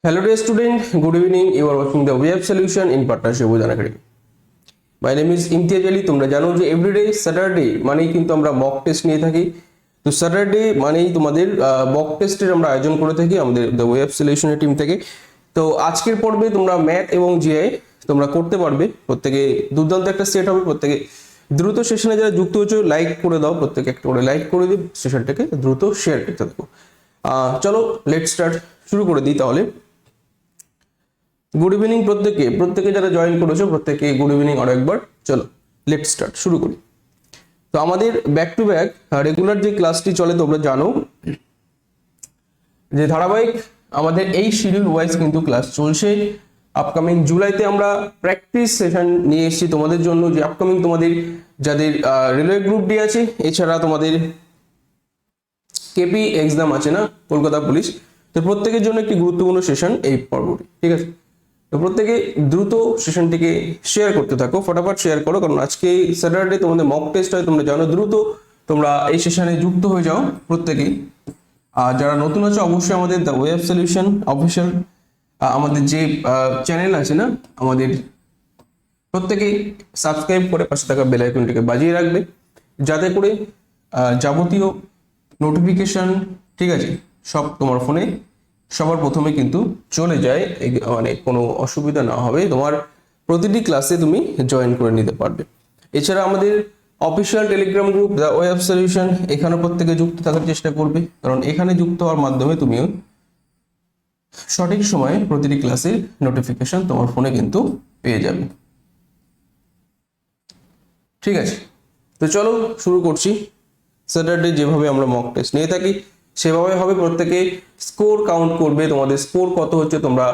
Hello dear student, good evening. You are watching the web solution in partnership with Unacademy. My name is Imtiaz Ali. তোমরা জানো যে everyday Saturday মানেই কিন্তু আমরা mock test নিয়ে থাকি। তো স্যাটারডে মানেই তোমাদের মক টেস্টের আমরা আয়োজন করে থাকি আমাদের দ্য ওয়েব সলিউশনের টিম থেকে। তো আজকের পর্বে তোমরা ম্যাথ এবং জিআই তোমরা করতে পারবে। প্রত্যেকে দুর্দান্ত একটা সেট হবে। প্রত্যেকে দ্রুত সেশনে যারা যুক্ত হয়েছে লাইক করে দাও, প্রত্যেকে একটা করে লাইক করে দিও, সেশনটাকে দ্রুত শেয়ার করতে থাকো। চলো লেট স্টার্ট, শুরু করে দিই তাহলে। গুড ইভিনিং প্রত্যেকে যারা জয়েন করেছো প্রত্যেকে গুড ইভিনিং আরো একবার। চলো লেট স্টার্ট, শুরু করি। তো আমাদের ব্যাক টু ব্যাক রেগুলার যে ক্লাসটি চলে তোমরা জানো যে ধারাবাহিক আমাদের এই শিডিউল ওয়াইজ কিন্তু ক্লাস চলছে। আপকামিং জুলাইতে আমরা প্র্যাকটিস সেশন নিয়ে এসেছি তোমাদের জন্য, যে আপকামিং তোমাদের যাদের রেলওয়ে গ্রুপ ডি আছে, এছাড়া তোমাদের কেপি এক্সাম আছে না, কলকাতা পুলিশ, তো প্রত্যেকের জন্য একটি গুরুত্বপূর্ণ সেশন এই পর্বটি। ঠিক আছে, তো প্রত্যেকে দ্রুত সেশনটিকে শেয়ার করতে থাকো, ফটাফট শেয়ার করো, কারণ আজকে স্যাটারডে তোমাদের মক টেস্ট হয়, তোমরা জানো। দ্রুত তোমরা এই সেশনে যুক্ত হয়ে যাও প্রত্যেকেই। আর যারা নতুন আছে অবশ্যই আমাদের দ্য ওয়েব সলিউশন অফিসিয়াল আমাদের যে চ্যানেল আছে না, আমাদের প্রত্যেকেই সাবস্ক্রাইব করে পাশে থাকা বেল আইকনটিকে বাজিয়ে রাখবে, যাতে করে যাবতীয় নোটিফিকেশন, ঠিক আছে, সব তোমার ফোনে সবার প্রথমে কিন্তু চলে যায়, মানে কোনো অসুবিধা না হবে, তোমার প্রতিটি ক্লাসে তুমি জয়েন করে নিতে পারবে। এছাড়া আমাদের official Telegram group the web solution, এখানে প্রত্যেকে যুক্ত থাকার চেষ্টা করবে, কারণ এখানে যুক্ত হওয়ার মাধ্যমে তুমিও সঠিক সময়ে প্রতিটি ক্লাসের নোটিফিকেশন তোমার ফোনে কিন্তু পেয়ে যাবে। ঠিক আছে, তো চলো শুরু করছি। স্যাটারডে যেভাবে আমরা মক টেস্ট নিয়ে থাকি সেভাবে হবে। প্রত্যেকে স্কোর কাউন্ট করবে, তোমাদের স্কোর কত হচ্ছে তোমরা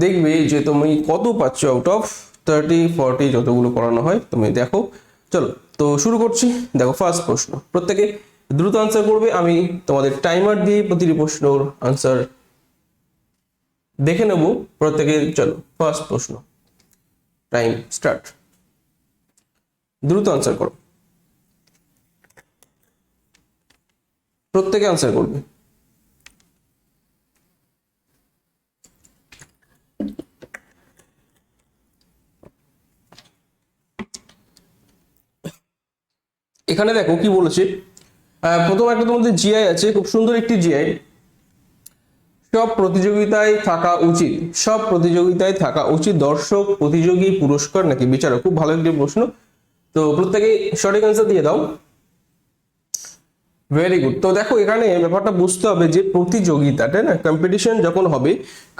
দেখবে যে তুমি কত পাচ্ছ আউট অফ 30-40 যতগুলো করানো হয় তুমি দেখো। চলো তো শুরু করছি। দেখো ফার্স্ট প্রশ্ন, প্রত্যেকে দ্রুত আনসার করবে। আমি তোমাদের টাইমার দিয়ে প্রতিটি প্রশ্নের আনসার দেখে নেব প্রত্যেকে। চলো ফার্স্ট প্রশ্ন, টাইম স্টার্ট, দ্রুত আনসার করো, প্রত্যেকে আনসার করবে। এখানে দেখো কি বলেছে। প্রথম একটা তোমাদের জিআই আছে, খুব সুন্দর একটি জিআই। সব প্রতিযোগিতায় থাকা উচিত, সব প্রতিযোগিতায় থাকা উচিত দর্শক, প্রতিযোগী, পুরস্কার নাকি বিচারক? খুব ভালো একটি প্রশ্ন। তো প্রত্যেকে সঠিক আনসার দিয়ে দাও। Very good. তো দেখো এখানে ব্যাপারটা বুঝতে হবে যে প্রতিযোগিতাটা না, কম্পিটিশন যখন হবে,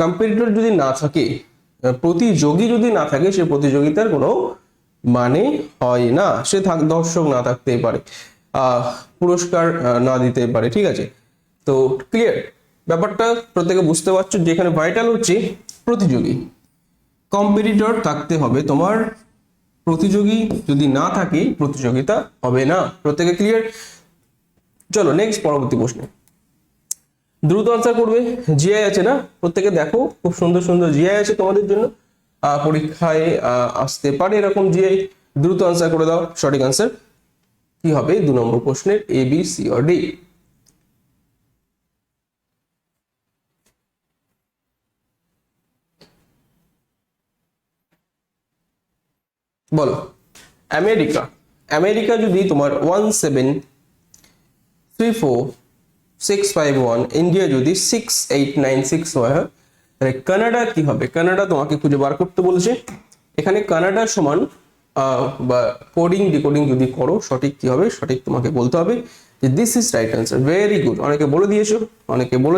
কম্পিটিটর যদি না থাকে, প্রতিযোগী যদি না থাকে, সে প্রতিযোগিতার কোনো মানে হয় না। সে দর্শক না থাকতে পারে, পুরস্কার না দিতে পারে। ঠিক আছে, তো ক্লিয়ার ব্যাপারটা প্রত্যেকে বুঝতে পারছো যে এখানে ভাইটাল হচ্ছে প্রতিযোগী, কম্পিটিটর থাকতে হবে তোমার। প্রতিযোগী যদি না থাকে প্রতিযোগিতা হবে না। প্রত্যেকে ক্লিয়ার? চলো নেক্সট, পরবর্তী প্রশ্নে দ্রুত আনসার করবে। জিআই আছে না, প্রত্যেকে দেখো খুব সুন্দর সুন্দর জিআই আছে তোমাদের জন্য, পরীক্ষায় আসতে পারে এরকম জিআই। দ্রুত আনসার করে দাও। সঠিক আনসার কি হবে 2 নম্বর প্রশ্নের? এ, বি, সি অর ডি? বলো। আমেরিকা, আমেরিকা যদি তোমার 1734651, ইন্ডিয়া যদি 6896 হয়, তাহলে কানাডা কি হবে? কানাডা তোমাকে খুঁজে বার করতে বলেছে। এখানে কানাডা সমান বা কোডিং ডিকোডিং যদি করো সঠিক কি হবে, সঠিক তোমাকে বলতে হবে যে this is right answer. Very good, অনেকে বলে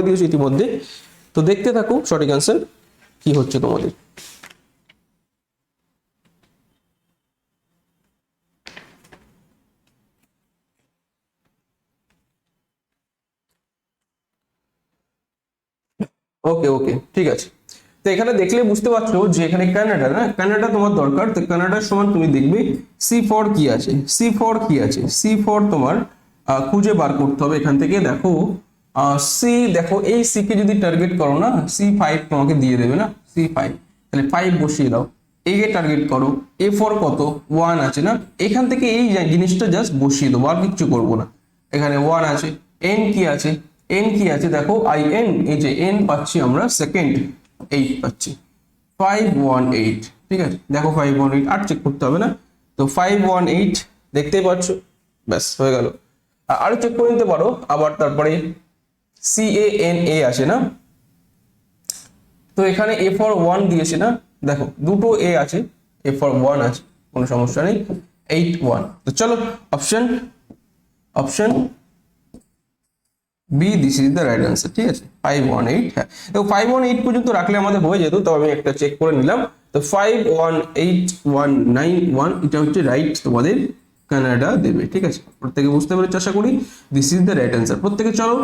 দিয়েছো ইতিমধ্যে। তো দেখতে থাকো সঠিক আনসার কি হচ্ছে তোমাদের। ওকে ওকে, ঠিক আছে। তো এখানে দেখলে বুঝতে পারছো যে এখানে কানাডা না, কানাডা তোমার দরকার। তো কানাডার সমান তুমি দেখবে সি ফর কি আছে, সি ফর কি আছে, সি ফর তোমার খুঁজে বার করতে হবে। এখান থেকে দেখো সি, দেখো এই সি কে যদি টার্গেট করো না, C5 তোমাকে দিয়ে দেবে না, C5, তাহলে 5 বসিয়ে দাও। এ কে টার্গেট করো, এ ফর কত 1 আছে না, এখান থেকে এই জিনিসটা জাস্ট বসিয়ে দেবো, আর কিচ্ছু করবো না। এখানে 1 আছে, এন কি আছে এন কি আছে দেখো, আই এন, এই যে এন পাচ্ছি আমরা সেকেন্ড 8 পাচ্ছি 518, ঠিক আছে। দেখো 518 আর চেক করতে হবে না, তো 518 দেখতেই পাচ্ছ, ব্যাস হয়ে গেল। আরো চেক করে নিতে পারো আবার, তারপরে CANA আসে না, তো এখানে A for 1 দিয়েছে না, দেখো দুটো A আছে, A for 1 আছে, কোনো সমস্যা নেই, 81। তো চলো option B, this is the right answer, ঠিক আছে 518। হ্যাঁ তো 518 পর্যন্ত রাখলে আমাদের হয়ে যেত, তবে আমি একটা চেক করে নিলাম। তো 518191 এটা হচ্ছে রাইট তোমাদের কানাডা দেবে, ঠিক আছে। প্রত্যেকে বুঝতে পেরেছো আশা করি, this is the right answer. প্রত্যেকে চলো,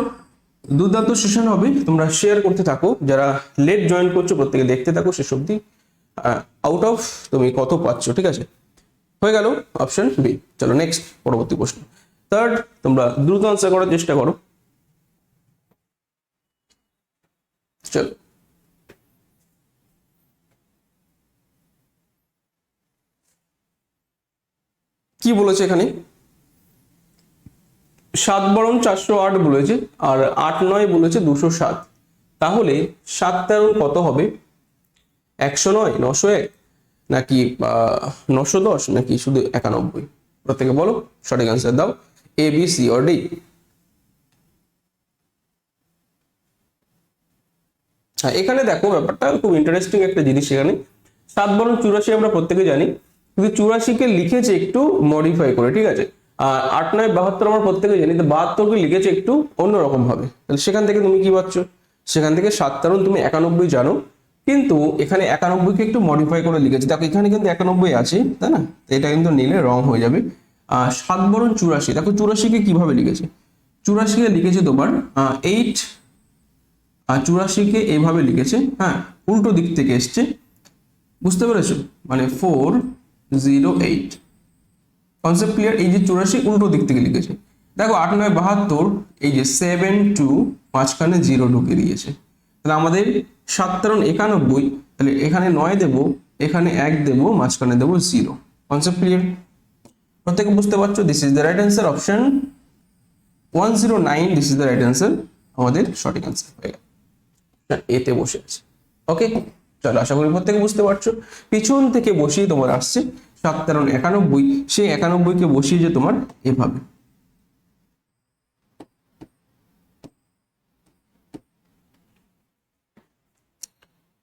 দুর্দান্ত সেশন হবে, তোমরা শেয়ার করতে থাকো, যারা লেট জয়েন করছো প্রত্যেকে দেখতে থাকো শেষ অবধি, আউট অফ তুমি কত পাচ্ছ, ঠিক আছে। হয়ে গেল অপশন বি। চলো নেক্সট, পরবর্তী প্রশ্ন থার্ড, তোমরা দ্রুত আনসার করার চেষ্টা করো। চলো, কি বলেছে এখানে, 7 বরং 408 বলেছে, আর 8 9 বলেছে 207, তাহলে 7 13 কত হবে, 109, 901, নাকি 910, নাকি শুধু 91? প্রত্যেকে বলো, সঠিক আনসার দাও, A B C or D. হ্যাঁ এখানে দেখো ব্যাপারটা খুব ইন্টারেস্টিং একটা জিনিস, এখানে 7 বরং 84 আমরা প্রত্যেকে জানি, কিন্তু 84 কে লিখেছে একটু মডিফাই করে, ঠিক আছে। আর 8 9 72 আমরা প্রত্যেকে জানি, তো 72 কে লিখেছে একটু অন্যরকম ভাবে, তাহলে সেখান থেকে তুমি কি পাচ্ছ, সেখান থেকে 7 13 তুমি 91 জানো, কিন্তু এখানে 91 কে একটু মডিফাই করে লিখেছে, দেখো এখানে কিন্তু 91 আছে, তাই না, তো এটা কিন্তু নিলে রং হয়ে যাবে। 7 বরং 84, দেখো 84 কে কিভাবে লিখেছে, 84 কে লিখেছে তোমার 8, আর 84 কে এইভাবে লিখেছে, হ্যাঁ উল্টো দিক থেকে এসছে, বুঝতে পেরেছো, মানে 408, কনসেপ্ট ক্লিয়ার। এই যে 84 উল্টো দিক থেকে লিখেছে, দেখো 8 9 72, এই যে 7 2 মাঝখানে 0 ঢুকে দিয়েছে, তাহলে আমাদের 7 13 91, তাহলে এখানে 9 দেবো, এখানে 1 দেবো, মাঝখানে দেবো 0, কনসেপ্ট ক্লিয়ার। প্রত্যেকে বুঝতে পারছো, this is the right answer, option 109, this is the right answer, আমাদের সঠিক অ্যান্সার হয়ে গেল, এতে বসে আছে। ওকে চলো, আশা করি প্রত্যেকে বুঝতে পারছো, পিছন থেকে বসিয়ে তোমার আসছে 7 13 91, সেই 91 কে বসিয়ে যে তোমার এভাবে।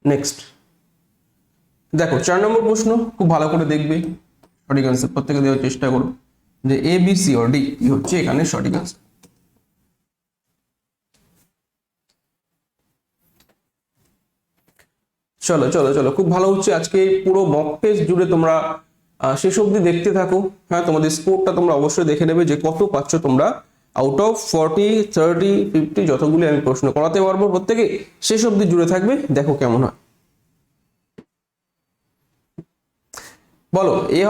নেক্সট দেখো 4 নম্বর প্রশ্ন, খুব ভালো করে দেখবে, সঠিক অ্যান্সার প্রত্যেকে দেওয়ার চেষ্টা করো, যে এ বি সি অর ডি কি হচ্ছে এখানে সঠিক অ্যান্সার। চলো চলো চলো, খুব ভালো হচ্ছে আজকে পুরো মক টেস্ট জুড়ে তোমরা শেষ অবধি দেখতে থাকো। হ্যাঁ তোমাদের স্কোরটা তোমরা অবশ্যই দেখে নেবে যে কত পাচ্ছ তোমরা, আউট অফ 40 30 50 যতগুলি আমি প্রশ্ন করাতে পারবো, প্রত্যেকে শেষ অবধি জুড়ে থাকবে, দেখো কেমন হয়। বলো এ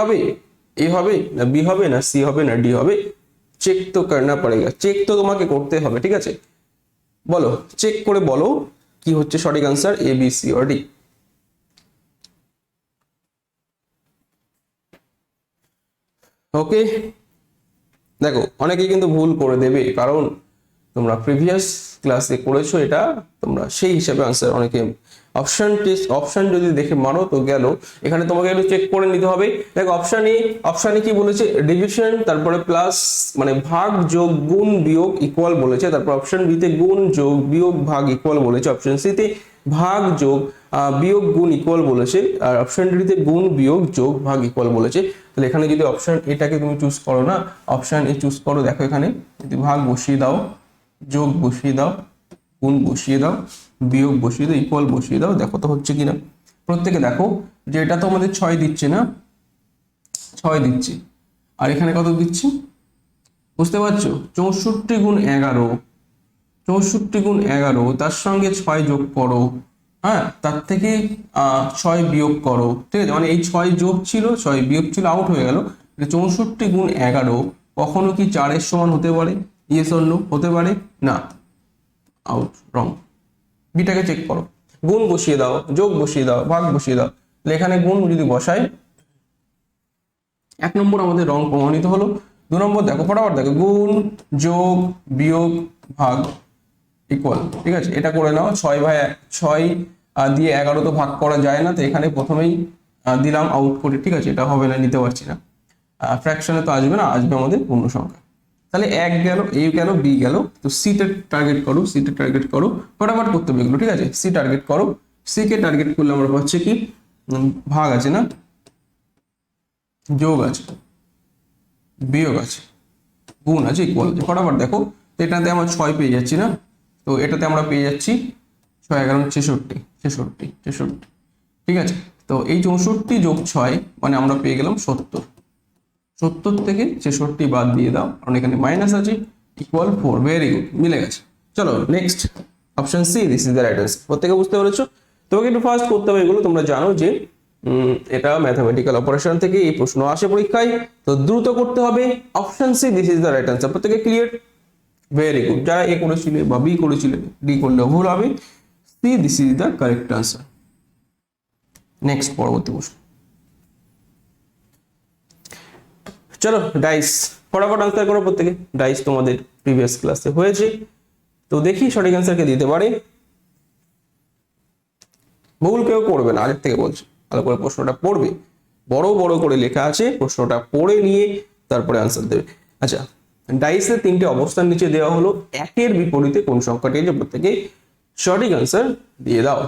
হবে না বি হবে না সি হবে না ডি হবে, চেক তো করনা পড়েগা, চেক তো তোমাকে করতে হবে, ঠিক আছে। বলো, চেক করে বলো কি হচ্ছে সঠিক answer, A B C or D. Okay দেখো অনেকেই কিন্তু ভুল করে দেবে, কারণ তোমরা প্রিভিয়াস ক্লাসে করেছো এটা, তোমরা সেই হিসাবে আনসার, অনেকে অপশন টেস্ট অপশন যদি দেখে মারো তো গেল, এখানে তোমাকে একটু চেক করে নিতে হবে। দেখো অপশনে কি বলেছে, ডিভিশন, তারপরে প্লাস মানে ভাগ যোগ গুণ বিয়োগ ইকুয়াল বলেছে, তারপর অপশন বি তে গুণ যোগ বিয়োগ ভাগ ইকুয়াল বলেছে, অপশন সি তে ভাগ যোগ বিয়োগ গুণ ইকুয়াল বলেছে, আর অপশন ডি তে গুণ বিয়োগ যোগ ভাগ ইকুয়াল বলেছে। তাহলে এখানে যদি অপশন এটাকে তুমি চুজ করো না, অপশন এ চুজ করো, দেখো এখানে যদি ভাগ বসিয়ে দাও, যোগ বসিয়ে দাও, গুণ বসিয়ে দাও, বিয়োগ বসিয়ে দাও, ইকুয়াল বসিয়ে দাও, দেখো তো হচ্ছে কিনা। প্রত্যেকে দেখো যে এটা তো আমাদের 6 দিচ্ছে না, 6 দিচ্ছে, আর এখানে কত দিচ্ছে বুঝতে পারছো, 64 গুণ 11, 64 গুণ 11, তার সঙ্গে 6 যোগ করো, হ্যাঁ তার থেকে 6 বিয়োগ করো, ঠিক আছে, মানে এই 6 যোগ ছিল 6 বিয়োগ ছিল, আউট হয়ে গেল। 64 গুণ 11 কখনো কি 4 এর সমান হতে পারে, ইয়েস অর নো, হতে পারে না, আউট, রং। বিটাকে চেক করো, গুণ বসিয়ে দাও, যোগ বসিয়ে দাও, ভাগ বসিয়ে দাও, তাহলে এখানে গুণ যদি বসাই, 1 নম্বর আমাদের রং প্রমাণিত হলো। 2 নম্বর দেখো ফটাফট দেখো, গুণ যোগ বিয়োগ ভাগ, ইকুয়াল, ঠিক আছে, এটা করে নাও। 6/6 দিয়ে 11 তো ভাগ করা যায় না, তো এখানে প্রথমেই দিলাম আউট করে, ঠিক আছে, এটা হবে না, নিতে পারছি না, ফ্র্যাকশনে তো আসবে না, আসবে আমাদের পূর্ণ সংখ্যা। তাহলে 1 গেল, এ গেল, বি গেল, তো সি তে টার্গেট করো, সি তে টার্গেট করো, ফটাফট করতে হবে এগুলো, ঠিক আছে, সি টার্গেট করো। সি কে টার্গেট করলে আমরা পাচ্ছি কি, ভাগ আছে না, যোগ আছে, বিয়োগ আছে, গুণ আছে, ইকুয়াল আছে, ফটাফট দেখো। তো এটাতে আমরা 6 পেয়ে যাচ্ছি না, তো এটাতে আমরা পেয়ে যাচ্ছি 6 11 66 66 66, ঠিক আছে। তো এই 64 যোগ 6 মানে আমরা পেয়ে গেলাম 70। 70 থেকে 66 বাদ দিয়ে দাও, কারণ এখানে মাইনাস আছে, ইকুয়াল 4। ভেরি গুড, মিলে গেছে। চলো next, option C, this is the right answer. প্রত্যেকে বুঝতে পেরেছো? তোমাকে একটু ফার্স্ট করতে হবে এগুলো, তোমরা জানো যে এটা ম্যাথমেটিক্যাল অপারেশন থেকে এই প্রশ্ন আসে পরীক্ষায়, তো দ্রুত করতে হবে। Option C, this is the right answer. প্রত্যেকে ক্লিয়ার? Very good. যারা এ করেছিলে বা বি করেছিলে, ডি করলে ভুল হবে, C, this is the correct answer. Next, পরবর্তী প্রশ্ন। চলো ডাইস, ফটাফট আনসার করো প্রত্যেকে। ডাইস তোমাদের প্রিভিয়াস ক্লাসে হয়েছে, তো দেখি সঠিক অ্যান্সার কে দিতে পারে। ভুল কেউ করবে না, আগের থেকে বলছি, ভালো করে প্রশ্নটা পড়বে, বড় বড় করে লেখা আছে, প্রশ্নটা পড়ে নিয়ে তারপরে আনসার দেবে। আচ্ছা, ডাইসের 3টে অবস্থান নিচে দেওয়া হলো, একের বিপরীতে কোন সংখ্যাটি আছে, প্রত্যেকে সঠিক আনসার দিয়ে দাও।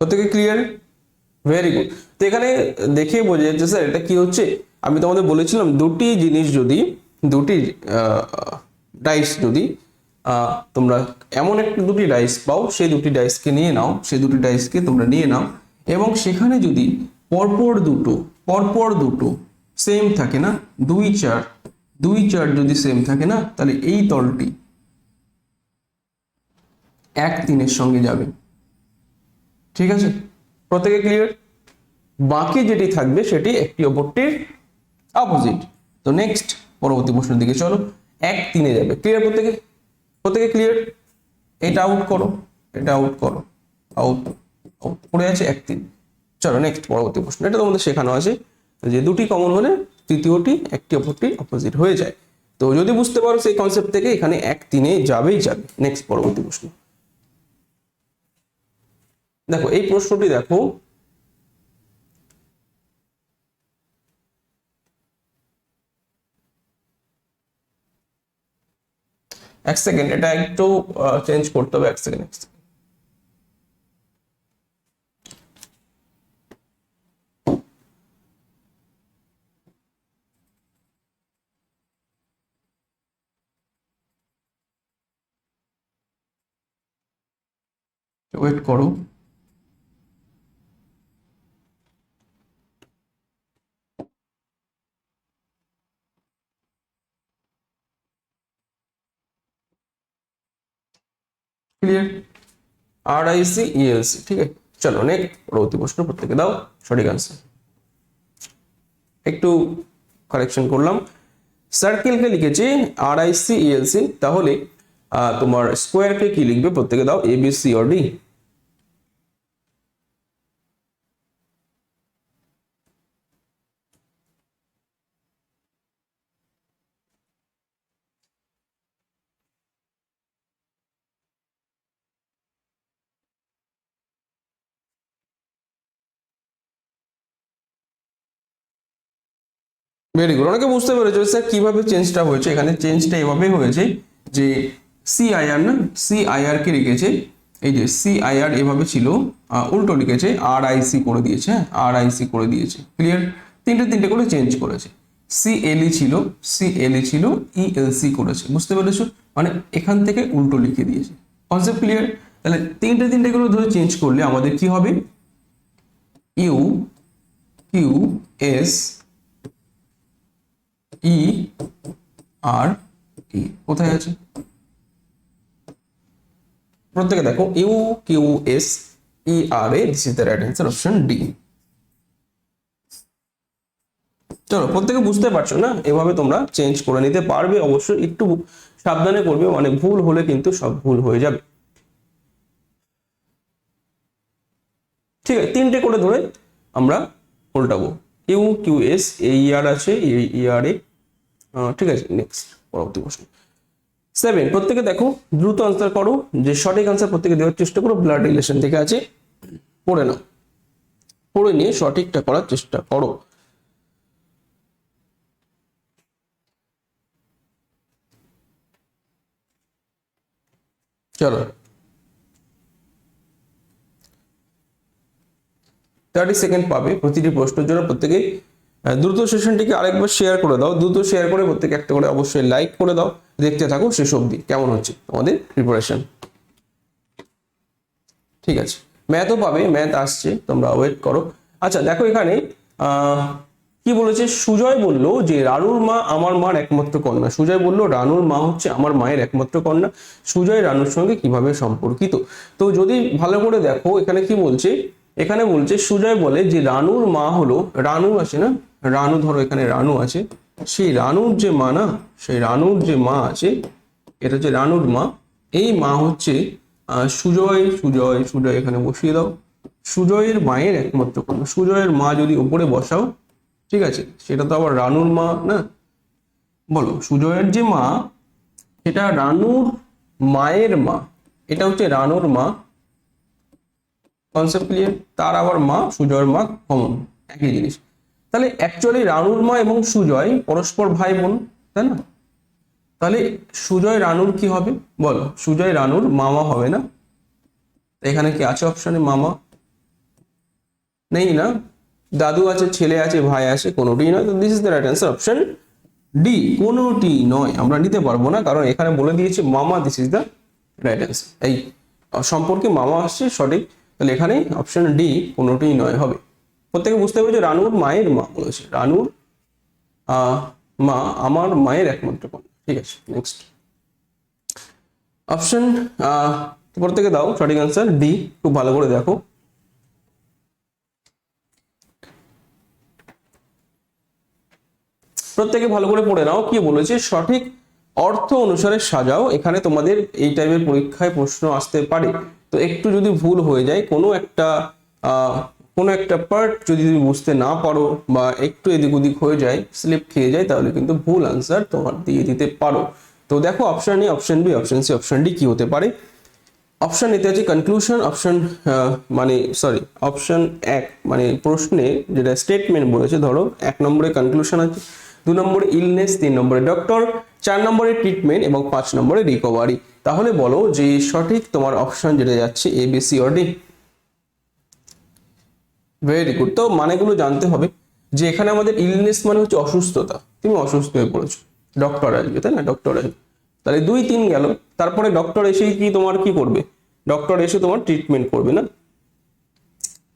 প্রত্যেকে ক্লিয়ার? Very good. তো এখানে দেখে বোঝা যাচ্ছে স্যার এটা কি হচ্ছে। আমি তোমাদের বলেছিলাম দুটি জিনিস যদি, দুটি ডাইস যদি তোমরা এমন একটা দুটি ডাইস পাও, সেই দুটি ডাইসকে নিয়ে নাও, সেই দুটি ডাইসকে তোমরা নিয়ে নাও, এবং সেখানে যদি পরপর দুটো সেম থাকে না, 2 4 2 4 যদি সেম থাকে না, তাহলে এই তলটি 1 3 এর সঙ্গে যাবে, ঠিক আছে? প্রত্যেকে ক্লিয়ার? বাকি যেটি থাকবে সেটি একটি অপরটির অপোজিট। তো নেক্সট, পরবর্তী প্রশ্নের দিকে চলো। 1 3 এ যাবে, ক্লিয়ার? প্রত্যেকে প্রত্যেকে ক্লিয়ার? এটা আউট করো, এটা আউট করো, আউট আউট পড়ে আছে 1 3। চলো নেক্সট, পরবর্তী প্রশ্ন। এটা তোমাদের শেখানো আছে যে দুটি কমন হলে তৃতীয়টি একটি অপরটির অপোজিট হয়ে যায়। তো যদি বুঝতে পারো সেই কনসেপ্ট থেকে, এখানে 1 3 এ যাবেই যাবে। নেক্সট, পরবর্তী প্রশ্ন। দেখো এই প্রশ্নটি দেখো, এক সেকেন্ড, এটা একটু চেঞ্জ করতে হবে, এক সেকেন্ড, ওয়েট করো। ক্লিয়ার? RIC ELC, ঠিক আছে। চলো নেক্সট, পরবর্তী প্রশ্ন। প্রত্যেকে দাও সঠিক আনসার। একটু কারেকশন করলাম, সার্কেলকে লিখেছি RIC ELC, তাহলে তোমার স্কোয়ারকে কি লিখবে? প্রত্যেকে দাও ABC or D। Very good, অনেকে বুঝতে পেরেছো স্যার কিভাবে চেঞ্জটা হয়েছে। এখানে চেঞ্জটা এভাবে হয়েছে যে CIR না, CIR কে লিখেছে, এই যে CIR এভাবে ছিল, উল্টো লিখেছে, RIC করে দিয়েছে, RIC করে দিয়েছে। ক্লিয়ার? তিনটে করে চেঞ্জ করেছে। CLE ছিল, CLE ছিল, ELC করেছে। বুঝতে পেরেছো? মানে এখান থেকে উল্টো লিখে দিয়েছে। Concept clear? তাহলে তিনটে করে ধরে চেঞ্জ করলে আমাদের কি হবে? UQS ER ই কোথায় আছে? প্রত্যেকে দেখো U Q S E R A, this is the right answer, option D. চলো প্রত্যেকে বুঝতে পারছো না? এভাবে তোমরা চেঞ্জ করে নিতে পারবে, অবশ্যই একটু সাবধানে করবে, মানে ভুল হলে কিন্তু সব ভুল হয়ে যাবে। ঠিক আছে, তিনটে করে ধরে আমরা উল্টাবো। ইউ কিউ এস এ ই আর আছে, ই আর এ। ঠিক আছে, নেক্সট পরবর্তী প্রশ্ন 7। প্রত্যেকে দেখো দ্রুত আনসার করো, যে সঠিক আনসার প্রত্যেকে দেওয়ার চেষ্টা করো। ব্লাড রিলেশন থেকে আছে, পড়ে নাও, পড়ে নিয়ে সঠিকটা করার চেষ্টা করো। চলো 30 সেকেন্ড পাবে প্রতিটি প্রশ্নের জন্য। প্রত্যেকে দ্রুত সেশনটিকে আরেকবার শেয়ার করে দাও, দ্রুত শেয়ার করে প্রত্যেকে একটা করে অবশ্যই লাইক করে দাও। দেখতে থাকো শেষ অবধি কেমন হচ্ছে তোমাদের প্রিপারেশন। ঠিক আছে, ম্যাথও পাবে, ম্যাথ আসছে, তোমরা ওয়েট করো। আচ্ছা দেখো এখানে কি বলেছে, সুজয় বলল যে রানুর মা আমার মার একমাত্র কন্যা। সুজয় বলল রানুর মা হচ্ছে আমার মায়ের একমাত্র কন্যা। সুজয় রানুর সঙ্গে কিভাবে সম্পর্কিত? তো যদি ভালো করে দেখো এখানে কি বলছে, এখানে বলছে সুজয় বলে যে রানুর মা হলো, রানু আছে না, রানু, ধরো এখানে রানু আছে, সেই রানুর যে মা না, সেই রানুর যে মা আছে, এটা হচ্ছে রানুর মা। এই মা হচ্ছে সুজয়, সুজয়, সুজয় এখানে বসিয়ে দাও। সুজয়ের মায়ের একমাত্র কন্যা। সুজয়ের মা যদি উপরে বসাও, ঠিক আছে, সেটা তো আবার রানুর মা না। বলো সুজয়ের যে মা, সেটা রানুর মায়ের মা, এটা হচ্ছে রানুর মা। Concept clear? তার আবার মা, সুজয়ের মা কমন, একই জিনিস। তাহলে অ্যাকচুয়ালি রানুর মা এবং সুজয় পরস্পর ভাই বোন, তাই না? তাহলে সুজয় রানুর কি হবে বলো? সুজয় রানুর মামা হবে না? এখানে কি আছে অপশনে? মামা নেই না, দাদু আছে, ছেলে আছে, ভাই আছে, কোনোটি নয়। তো this is the right answer, option D, কোনোটি নয়। আমরা নিতে পারবো না, কারণ এখানে বলে দিয়েছে মামা, this is the right answer. এই সম্পর্কে মামা আসছে সঠিক, তাহলে এখানে অপশন ডি কোনোটি নয় হবে। প্রত্যেকে বুঝতে পেরেছে, রানুর মায়ের মা বলেছে, রানুর মা আমার মায়ের একমাত্র কন্যা। ঠিক আছে, নেক্সট অপশন প্রত্যেকে দাও সঠিক অ্যান্সার ডি, খুব ভালো করে দেখো। প্রত্যেকে ভালো করে পড়ে নাও, কি বলেছে, সঠিক অর্থ অনুসারে সাজাও। এখানে তোমাদের এই টাইপের পরীক্ষায় প্রশ্ন আসতে পারে। তো একটু যদি ভুল হয়ে যায়, কোনো একটা পার্ট যদি তুমি বুঝতে না পারো বা একটু এদিক ওদিক হয়ে যায়, স্লিপ খেয়ে যায়, তাহলে কিন্তু ভুল আনসার তোমার দিয়ে দিতে পারো। তো দেখো option A, option B, option C, option D কি হতে পারে। অপশন এতে আছে কনক্লুশন, অপশন অপশন এক মানে প্রশ্নে যেটা স্টেটমেন্ট বলেছে, ধরো 1 নম্বরে কনক্লুশন আছে, 2 নম্বরে ইলনেস, 3 নম্বরে ডক্টর, 4 নম্বরে ট্রিটমেন্ট এবং 5 নম্বরে রিকভারি। তাহলে বলো যে সঠিক তোমার অপশন যেটা যাচ্ছে A, B, C or D. Very good. তো মানেগুলো জানতে হবে, যে এখানে আমাদের ইলনেস মানে হচ্ছে অসুস্থতা, তুমি অসুস্থ হয়ে পড়েছো, ডক্টর আসবে, তাই না, ডক্টর আসবে। তাহলে 2 3 গেল, তারপরে ডক্টর এসেই কি তোমার কি করবে, ডক্টর এসে তোমার ট্রিটমেন্ট করবে না,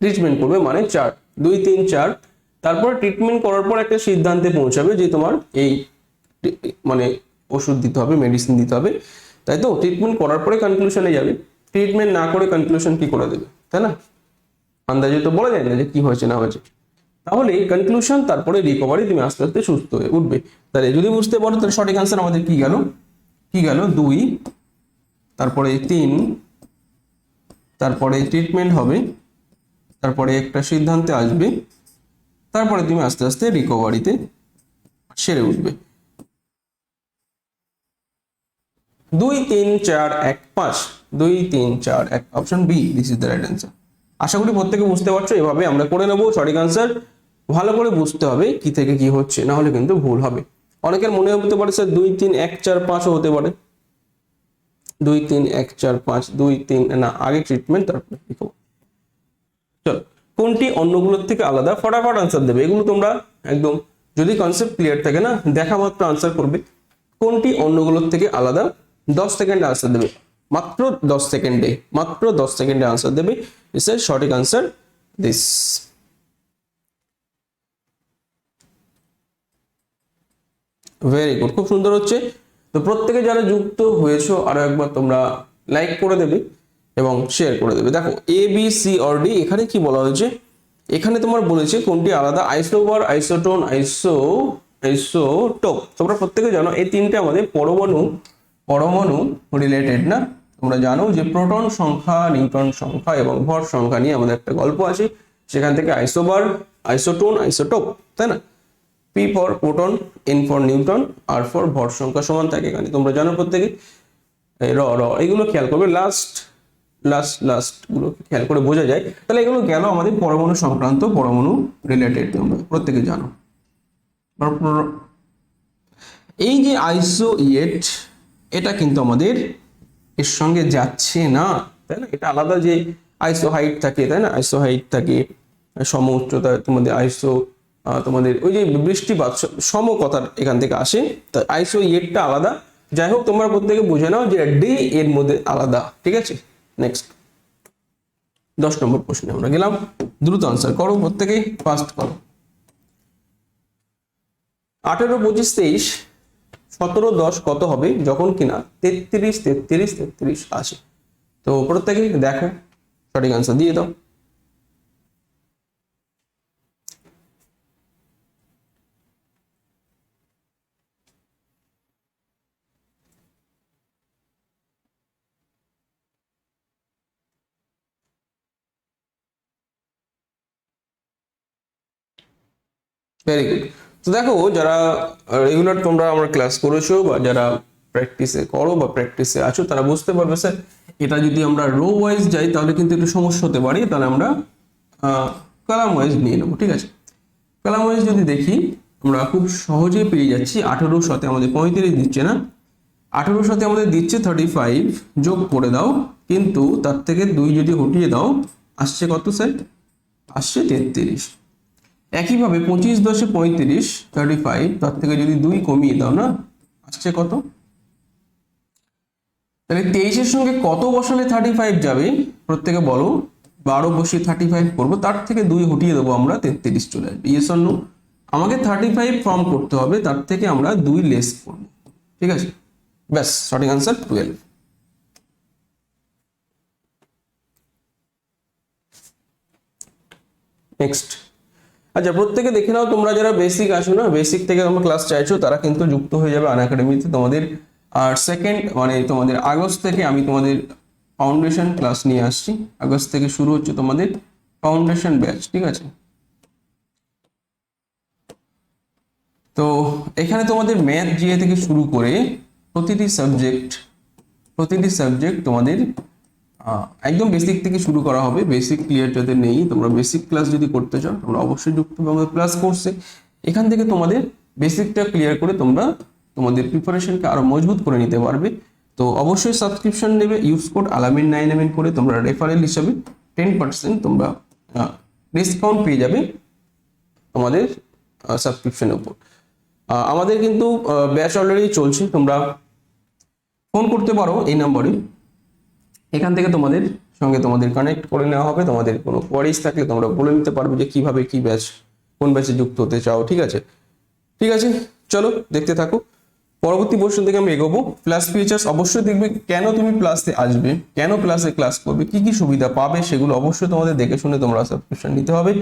ট্রিটমেন্ট করবে মানে 4, 2 3 4। তারপরে ট্রিটমেন্ট করার পর একটা সিদ্ধান্তে পৌঁছাবে যে তোমার এই মানে ওষুধ দিতে হবে, মেডিসিন দিতে হবে, তাই তো। ট্রিটমেন্ট করার পরে কনক্লুশনে যাবে, ট্রিটমেন্ট না করে কনক্লুশন কি করে দেবে, তাই না? আন্দাজে তো বলা যায় না যে কি হয়েছে না হয়েছে। তাহলে কনক্লুশন, তারপরে রিকভারি, তুমি আস্তে আস্তে সুস্থ হয়ে উঠবে। তাহলে যদি বুঝতে পারো, তাহলে সঠিক আনসার আমাদের কি গেল, 2, তারপরে 3, তারপরে ট্রিটমেন্ট হবে, তারপরে একটা সিদ্ধান্তে আসবে, তারপরে তুমি আস্তে আস্তে রিকভারিতে সেরে উঠবে। 2 3 4 1 5, 2 3 4 1, option B, this is the right answer. আশা করি প্রত্যেকে বুঝতে পারছো, এভাবে আমরা করে নেবো সঠিক আনসার। ভালো করে বুঝতে হবে কি থেকে কি হচ্ছে, না হলে কিন্তু ভুল হবে। অনেকের মনে হতে পারে স্যার 2 3 1 4 5 ও হতে পারে, 2 3 1 4 5, 2 3 না, আগে ট্রিটমেন্ট তারপরে রিকভারি। চলো, কোনটি অন্যগুলোর থেকে আলাদা? ফটাফট আনসার দেবে এগুলো তোমরা একদম, যদি কনসেপ্ট ক্লিয়ার থাকে না, দেখা মাত্র আনসার করবে। কোনটি অন্যগুলোর থেকে আলাদা? 10 সেকেন্ডে আনসার দেবে, মাত্র 10 সেকেন্ডে, মাত্র 10 সেকেন্ডে আনসার দেবে। দিস ইজ সঠিক আনসার, দিস। ভেরি গুড, খুব সুন্দর হচ্ছে। তো প্রত্যেকে যারা যুক্ত হয়েছো আরো একবার তোমরা লাইক করে দেবে এবং শেয়ার করে দেবে। দেখো এ বি সি অর ডি, এখানে কি বলা হয়েছে, এখানে তোমার বলেছে কোনটি আলাদা, আইসোবার, আইসোটোন, আইসোটোপ। তোমরা প্রত্যেকে জানো এই তিনটে আমাদের পরমাণু রিলেটেড না। তোমরা জানো যে প্রোটন সংখ্যা, নিউট্রন সংখ্যা এবং ভর সংখ্যা নিয়ে আমাদের একটা গল্প আছে, সেখান থেকে আইসোবার, আইসোটোন, আইসোটোপ, তাই না। P for proton, N for neutron, আর ফর ভর সংখ্যা সমান থাকে এখানে, তোমরা জানো প্রত্যেকে। এগুলো খেয়াল করবে, লাস্ট গুলো খেয়াল করে বোঝা যায়। তাহলে এগুলো গেল আমাদের পরমাণু সংক্রান্ত, পরমাণু রিলেটেড, তোমরা প্রত্যেকে জানো। এই যে আইসোইয়েট, এটা কিন্তু আমাদের এর সঙ্গে যাচ্ছে না, তাই না। এটা আলাদা, যে আইসো হাইট থাকে, তাই না, আইসো হাইট থাকে, সম উচ্চতা, তোমাদের আইসো, তোমাদের ওই যে বৃষ্টিপাত, সম কথার এখান থেকে আসে। তা আইসোইয়েটটা আলাদা। যাই হোক, তোমরা প্রত্যেকে বুঝে নাও যে ডি এর মধ্যে আলাদা, ঠিক আছে। নেক্সট 10 নম্বর প্রশ্নে আমরা গেলাম, দ্রুত আনসার করো প্রত্যেকে, ফাস্ট করো। 18, 25, 23, 17, 10 কত হবে যখন কিনা 33, 33, 33 আসে। তো প্রত্যেকে দেখো, সঠিক আনসার দিয়ে দাও। Very good. তো দেখো, যারা রেগুলার তোমরা আমার ক্লাস করেছো বা যারা প্র্যাকটিসে করো বা প্র্যাকটিসে আছো, তারা বুঝতে পারবে স্যার এটা যদি আমরা রো ওয়াইজ যাই তাহলে কিন্তু একটু সমস্যা হতে পারে। তাহলে আমরা কলাম ওয়াইজ নিয়ে নেবো, ঠিক আছে। কলাম ওয়াইজ যদি দেখি, আমরা খুব সহজেই পেয়ে যাচ্ছি। 18 সাথে আমাদের 35 দিচ্ছে না, 18 সাথে আমাদের দিচ্ছে 35, যোগ করে দাও, কিন্তু তার থেকে 2 যদি হটিয়ে দাও, আসছে কত স্যার, আসছে 33। একইভাবে 25, 10, 35, 35, তার থেকে যদি 2 কমিয়ে দাও না, আসছে কত। তাহলে 23-এর সঙ্গে কত বসালে 35 যাবে, প্রত্যেকে বলো। 12 বসিয়ে 35 করবো, তার থেকে 2 হটিয়ে দেবো আমরা, 33 চলে আসবে। Yes or no? আমাকে 35 ফর্ম করতে হবে, তার থেকে আমরা 2 লেস করবো, ঠিক আছে। ব্যাস, সঠিক আনসার 12। নেক্সট, আচ্ছা প্রত্যেকে দেখে নাও, তোমরা যারা বেসিক আছো না, বেসিক থেকে তোমরা ক্লাস চাইছো, তারা কিন্তু যুক্ত হয়ে যাবে আনএকাডেমিতে। তোমাদের আর সেকেন্ড মানে তোমাদের আগস্ট থেকে আমি তোমাদের ফাউন্ডেশন ক্লাস নিয়ে আসছি। আগস্ট থেকে শুরু হচ্ছে তোমাদের ফাউন্ডেশন ব্যাচ, ঠিক আছে। তো এখানে তোমাদের ম্যাথ, জিএ থেকে শুরু করে প্রতিটি সাবজেক্ট তোমাদের একদম বেসিক থেকে শুরু করা হবে। বেসিক ক্লিয়ার যাদের নেই, তোমরা বেসিক ক্লাস যদি করতে চাও, তোমরা অবশ্যই যুক্ত হবে আমাদের ক্লাস কোর্সে। এখান থেকে তোমাদের বেসিকটা ক্লিয়ার করে তোমরা তোমাদের প্রিপারেশনকে আরো মজবুত করে নিতে পারবে। তো অবশ্যই সাবস্ক্রিপশন নেবে, ইউজ কোড আলামিন 9 করে তোমরা রেফারেল হিসাবে 10% তোমরা ডিসকাউন্ট পেয়ে যাবে তোমাদের সাবস্ক্রিপশনের উপর। আমাদের কিন্তু ব্যাচ অলরেডি চলছে, তোমরা ফোন করতে পারো এই নম্বরে। এখান থেকে তোমাদের সঙ্গে তোমাদের কানেক্ট করে নেওয়া হবে। তোমাদের কোনো কোয়ারিজ থাকলে তোমরা বলে নিতে পারবে যে কিভাবে কি ব্যাচ, কোন ব্যাচে যুক্ত হতে চাও, ঠিক আছে। ঠিক আছে, চলো দেখতে থাকো। পরবর্তী প্রশ্ন থেকে আমি এগোবো। প্লাস ফিচার্স অবশ্যই দেখবে, কেন তুমি প্লাসে আসবে, কেন প্লাসে ক্লাস করবে, কি কি সুবিধা পাবে, সেগুলো অবশ্যই তোমাদের দেখে শুনে তোমরা সাবস্ক্রিপশন নিতে হবে।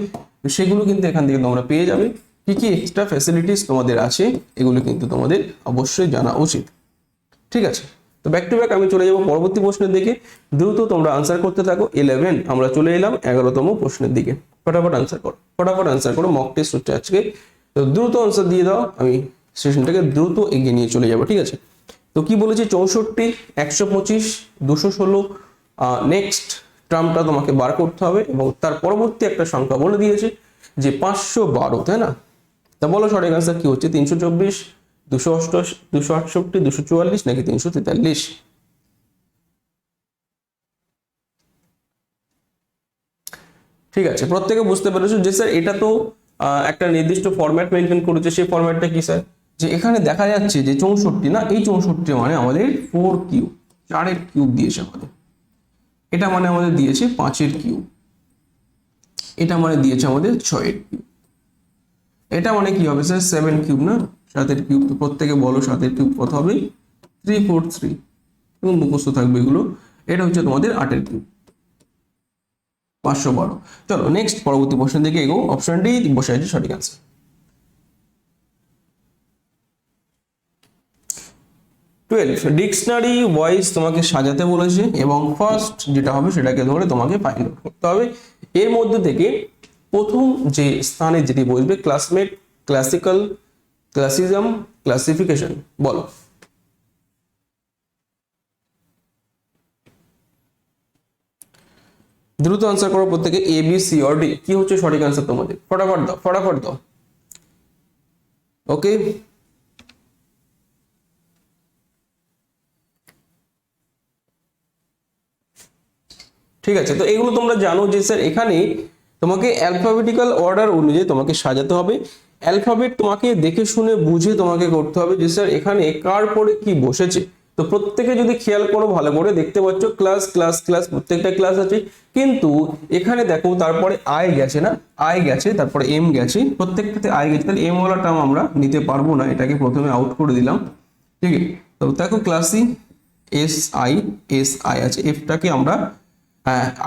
সেগুলো কিন্তু এখান থেকে তোমরা পেয়ে যাবে। কি কি এক্সট্রা ফ্যাসিলিটিস তোমাদের আছে, এগুলো কিন্তু তোমাদের অবশ্যই জানা উচিত, ঠিক আছে। তো ব্যাক টু ব্যাক আমি চলে যাবো পরবর্তী প্রশ্নের দিকে। দ্রুত তোমরা আনসার করতে থাকো। 11 আমরা চলে এলাম 11তম প্রশ্নের দিকে। ফটাফট আনসার করো, মক টেস্ট হচ্ছে আজকে। তো দ্রুত আনসার দিয়ে দাও, আমি সেশনটাকে দ্রুত এগিয়ে নিয়ে চলে যাবো, ঠিক আছে। তো কি বলেছে, 64, 125, 216, নেক্সট টার্মটা তোমাকে বার করতে হবে এবং তার পরবর্তী একটা সংখ্যা বলে দিয়েছে যে 512, তাই না। তা বলো সঠিক আনসার কি হচ্ছে, 324, 268, 244 নাকি 343? ঠিক আছে, প্রত্যেকে বুঝতে পেরেছো যে স্যার এটা তো একটা নির্দিষ্ট ফরম্যাট মেনটেন করেছে। সেই ফরম্যাটটা কি স্যার, যে এখানে দেখা যাচ্ছে যে 64 না, এই 64 মানে আমাদের 4 কিউব, 4 কিউব দিয়েছে আমাদের। এটা মানে আমাদের দিয়েছে 5 কিউব, এটা মানে দিয়েছে আমাদের 6 কিউব, এটা মানে কি হবে স্যার 7 কিউব না, 7 কিউব। তো প্রত্যেকে বলো 7 কিউব কত হবে, 343 এবং মুখস্থ থাকবে এগুলো। এটা হচ্ছে তোমাদের 8 এর কিউব 512। চলো নেক্সট পরবর্তী প্রশ্ন দিকে এগো। অপশন ডি বসে আছে সঠিক আনসার। 12 ডিকশনারি ওয়াইজ তোমাকে সাজাতে বলেছে এবং ফার্স্ট যেটা হবে সেটাকে ধরে তোমাকে ফাইন্ড আউট করতে হবে। এর মধ্যে থেকে প্রথম যে স্থানে যেটি বসবে ক্লাসমেট, ক্লাসিক্যাল, ক্লাসিজম, ক্লাসিফিকেশন, বলো। দ্রুত আনসার করো প্রত্যেকে, এ বি সি অর ডি। কি হচ্ছে সঠিক আনসার তোমাদের? ফটাফট দাও, ফটাফট দাও। ওকে, ঠিক আছে। তো এগুলো তোমরা জানো যে স্যার এখানে তোমাকে অ্যালফাবেটিক্যাল অর্ডার অনুযায়ী তোমাকে সাজাতে হবে। অ্যালফাবেট তোমাকে দেখে শুনে বুঝে তোমাকে করতে হবে যে স্যার এখানে কার পরে কি বসেছে। তো প্রত্যেকে যদি খেয়াল করো ভালো করে দেখতে পাচ্ছ ক্লাস ক্লাস ক্লাস প্রত্যেকটা ক্লাস আছে, কিন্তু এখানে দেখো তারপরে আই গেছে না, আই গেছে, তারপরে এম গেছে, প্রত্যেকটাতে আই গেছে। তাহলে এম ওয়ালা টার্ম আমরা নিতে পারবো না, এটাকে প্রথমে আউট করে দিলাম। ঠিক আছে, তো দেখো ক্লাসি এস আই আছে, এফটাকে আমরা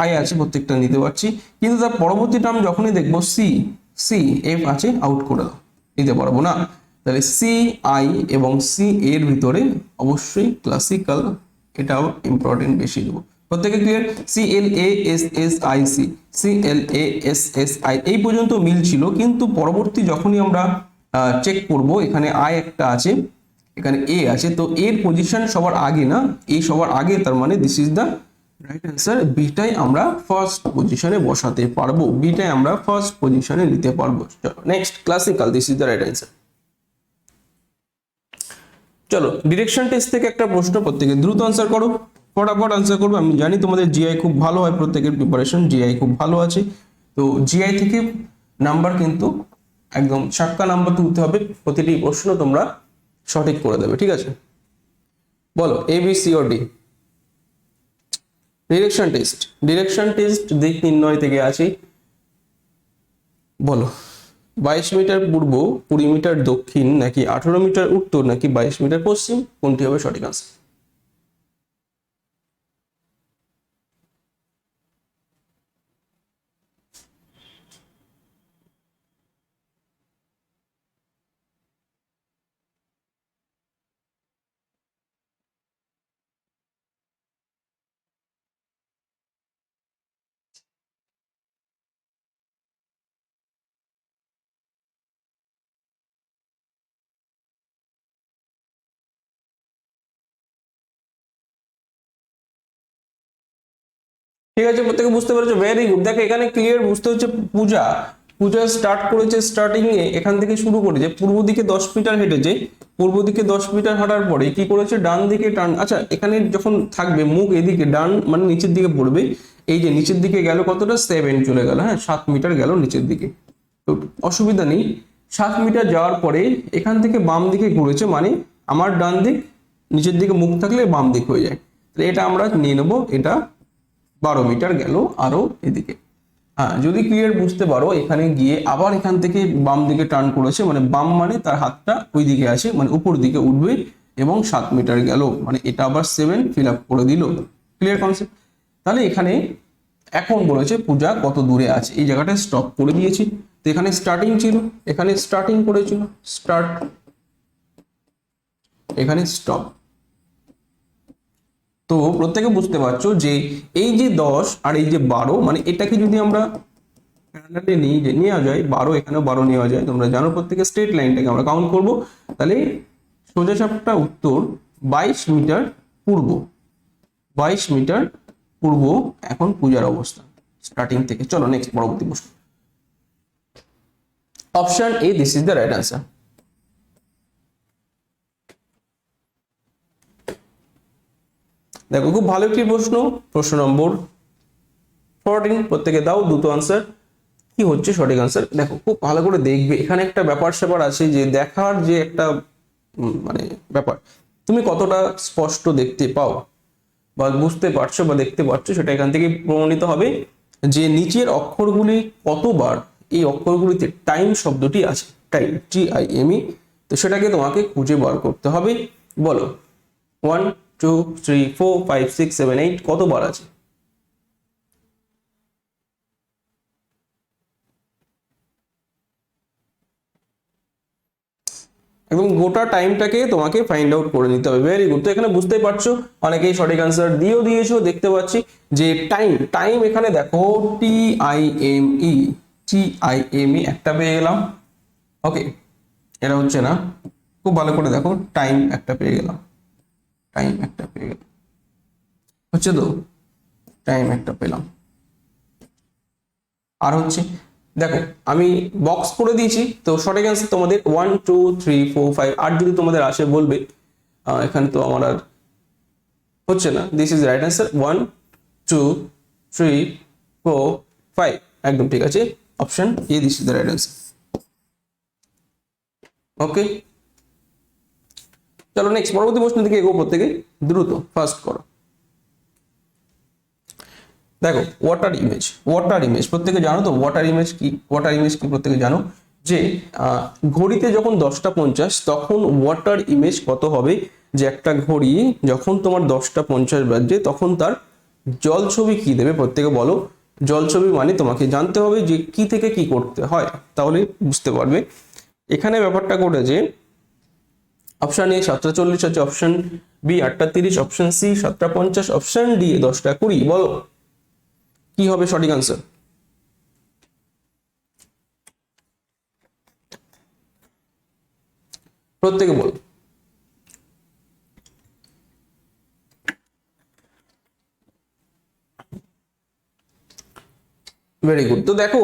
আই আছে প্রত্যেকটা নিতে পারছি, কিন্তু তার পরবর্তী টার্ম যখনই দেখবো সি এফ আছে আউট করে দাও, নিতে পারবো না। তাহলে সি আই এবং সি এর ভিতরে অবশ্যই ক্লাসিক্যাল, এটাও ইম্পর্টেন্ট বেশি দেবো। প্রত্যেকে clear? C L A S S I C, C L A S S I, এই পর্যন্ত মিল ছিল, কিন্তু পরবর্তী যখনই আমরা চেক করব এখানে আই একটা আছে, এখানে এ আছে, তো এর পজিশন সবার আগে না, এ সবার আগে, তার মানে this is the right answer. বিটাই আমরা ফার্স্ট পজিশনে বসাতে পারবো, বিটাই আমরা ফার্স্ট পজিশনে নিতে পারবো। চলো next classical, this is the right answer. চলো ডিরেকশন টেস্ট থেকে একটা প্রশ্ন, প্রত্যেকে দ্রুত আনসার করো, ফটাফট আনসার করবে। আমি জানি তোমাদের জিআই খুব ভালো হয়, প্রত্যেকের প্রিপারেশন জিআই খুব ভালো আছে, তো জিআই থেকে নাম্বার কিন্তু একদম ছাক্কা নাম্বার তুলতে হবে, প্রতিটি প্রশ্ন তোমরা সঠিক করে দেবে, ঠিক আছে? বলো এ বি সি ও ডি। ডিরেকশন টেস্ট দিক নির্ণয় থেকে আছে, বলো 22 মিটার পূর্ব, 20 মিটার দক্ষিণ, নাকি 18 মিটার উত্তর, নাকি 22 মিটার পশ্চিম, কোনটি হবে সঠিক আনসার? ঠিক আছে, প্রত্যেকে বুঝতে পেরেছো, ভেরি গুড। দেখো এখানে ক্লিয়ার বুঝতে হচ্ছে, পূজা স্টার্ট করেছে, স্টার্টিং এ এখান থেকে শুরু করেছে, পূর্ব দিকে 10 মিটার হেঁটেছে, পূর্ব দিকে 10 মিটার হাঁটার পরে কি করেছে, ডান দিকে টার্ন। আচ্ছা এখানে যখন থাকবে মুখ এদিকে, ডান মানে নিচের দিকে পড়বে, এই যে নিচের দিকে গেল কতটা, 7 চলে গেল, হ্যাঁ 7 মিটার গেল নিচের দিকে, তো অসুবিধা নেই। 7 মিটার যাওয়ার পরে এখান থেকে বাম দিকে ঘুরেছে, মানে আমার ডান দিক, নিচের দিকে মুখ থাকলে বাম দিক হয়ে যায়, তাহলে এটা আমরা নিয়ে নেবো, এটা 12 মিটার গেল আরো এদিকে। হ্যাঁ যদি ক্লিয়ার বুঝতে পারো, এখানে গিয়ে আবার এখান থেকে বাম দিকে টার্ন করেছে, মানে বাম মানে তার হাতটা ওই দিকে আছে, মানে উপর দিকে উঠবে, এবং 7 মিটার গেল, মানে এটা আবার 7 ফিল আপ করে দিল। Clear concept? তাহলে এখানে এখন বলেছে পূজা কত দূরে আছে, এই জায়গাটায় স্টপ করে দিয়েছি। তো এখানে স্টার্টিং ছিল, এখানে স্টার্টিং করেছিল, স্টার্ট, এখানে স্টপ। তো প্রত্যেকে বুঝতে পারছো যে এই যে 10 আর এই যে 12, মানে এটাকে যদি আমরা প্যারালালে নেওয়া যায়, 12 এখানেও 12 নেওয়া যায়, তোমরা জানো প্রত্যেকে স্ট্রেট লাইনটাকে আমরা কাউন্ট করব। তাহলে সোজা সাপটা উত্তর 22 মিটার পূর্ব, 22 মিটার পূর্ব এখন পূজার অবস্থা স্টার্টিং থেকে। চলো নেক্সট পরবর্তী প্রশ্ন। Option A this is the right answer. দেখো খুব ভালো একটি প্রশ্ন, প্রশ্ন নম্বর 14, প্রত্যেকে দাও দ্রুত আনসার, কি হচ্ছে সঠিক আনসার? দেখো খুব ভালো করে দেখবে, এখানে একটা ব্যাপার স্যাপার আছে, যে দেখার যে একটা মানে ব্যাপার, তুমি কতটা স্পষ্ট দেখতে পাও বা বুঝতে পারছো বা দেখতে পাচ্ছ, সেটা এখান থেকে প্রমাণিত হবে যে নিচের অক্ষরগুলি কতবার এই অক্ষরগুলিতে টাইম শব্দটি আছে, টাইম TIME, তো সেটাকে তোমাকে খুঁজে বার করতে হবে। বলো 1 2 3 4 5 6 7 8 কতবার আছে? এবং গোটা টাইমটাকে তোমাকে ফাইন্ড আউট করে নিতে হবে। Very good. তো এখানে বুঝতেই পারছো অনেকেই সঠিক আনসার দিয়েছো, দেখতে পাচ্ছি যে টাইম এখানে দেখো TIME একটা পেয়ে গেলাম। ওকে, এটা হচ্ছে না, খুব ভালো করে দেখো, টাইম একটা পেয়ে গেলাম, হচ্ছে তো, টাইম একটা পেলাম। আর হচ্ছে দেখো আমি বক্স করে দিয়েছি, তো সঠিক অ্যান্সার তোমাদের 1 2 3 4 5। আর যদি তোমাদের আসে বলবে, এখানে তো আমার আর হচ্ছে না। দিস ইজ রাইট অ্যান্সার 1 2 3 4 5, একদম ঠিক আছে, option A, this is the right answer. Okay, চলো নেক্সট পরবর্তী প্রশ্নের দিকে এগো, প্রত্যেকে দ্রুত ফাস্ট করো। দেখো ওয়াটার ইমেজ প্রত্যেকে জানো তো, ওয়াটার ইমেজ কি প্রত্যেকে জানো যে ঘড়িতে যখন 10টা 50 তখন ওয়াটার ইমেজ কত হবে? যে একটা ঘড়ি যখন তোমার 10টা 50 বাজে তখন তার জল ছবি কি দেবে? প্রত্যেকে বলো। জল ছবি মানে তোমাকে জানতে হবে যে কি থেকে কি করতে হয়, তাহলে বুঝতে পারবে। এখানে ব্যাপারটা ঘটেছে, অপশন এ 7:40 আছে, option B 8:30, option C 7:50, option D 10:20। বলো কি হবে সঠিক আনসার? প্রত্যেকে বল। Very good. তো দেখো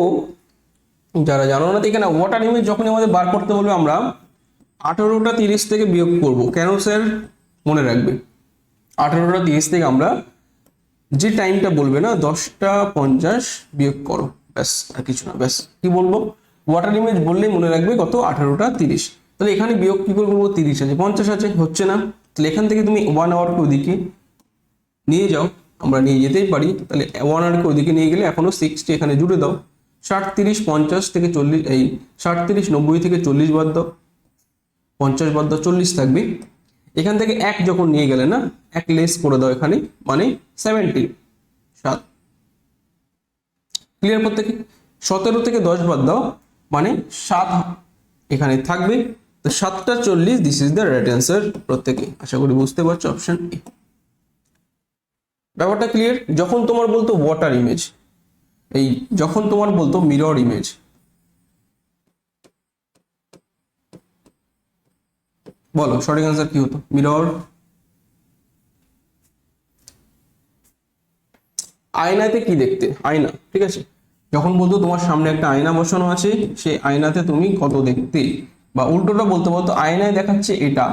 যারা জানো না, এখানে ওয়াটার ইমেজ যখন আমাদের বার করতে বলবে, আমরা 18:30 থেকে বিয়োগ করব। কেন স্যার? মনে রাখবে 18:30 থেকে আমরা যে টাইমটা বলবে না 10:50 বিয়োগ করো, ব্যাস, আর কিছু না। ব্যাস, কি বলবো? ওয়াটার ইমেজ বললেই মনে রাখবে কত? 18:30। তাহলে এখানে বিয়োগ কি করবো? 30 আছে, 50 আছে, হচ্ছে না। তাহলে এখান থেকে তুমি 1 আওয়ারকে ওদিকে নিয়ে যাও, আমরা নিয়ে যেতেই পারি। তাহলে 1 আওয়ারকে ওদিকে নিয়ে গেলে এখনো 60 এখানে জুড়ে দাও। 60 30 50 থেকে 40, এই 60 30 90 থেকে 40 বাদ দাও, 50 বাদ দাও, 40 থাকবে। এখান থেকে 1 যখন নিয়ে গেলে না, 1 লেস করে দাও এখানে, মানে 70, 7। ক্লিয়ার? প্রত্যেকে 17 থেকে 10 বাদ দাও, মানে 7 এখানে থাকবে। তো 7:40, this is the right answer. প্রত্যেকে আশা করি বুঝতে পারছো, অপশন এ। ব্যাপারটা ক্লিয়ার? যখন তোমার বলতো ওয়াটার ইমেজ, যখন তোমার বলতো মিরর ইমেজ, বলো সঠিক অ্যান্সার কি হতো? মিরর, আয়নাতে কি দেখতে? আয়না, ঠিক আছে। যখন বলতো তোমার সামনে একটা আয়না বসানো আছে, সেই আয়নাতে তুমি কত দেখতে, বা উল্টোটা বলতে বলতো আয়নায় দেখাচ্ছে এটা,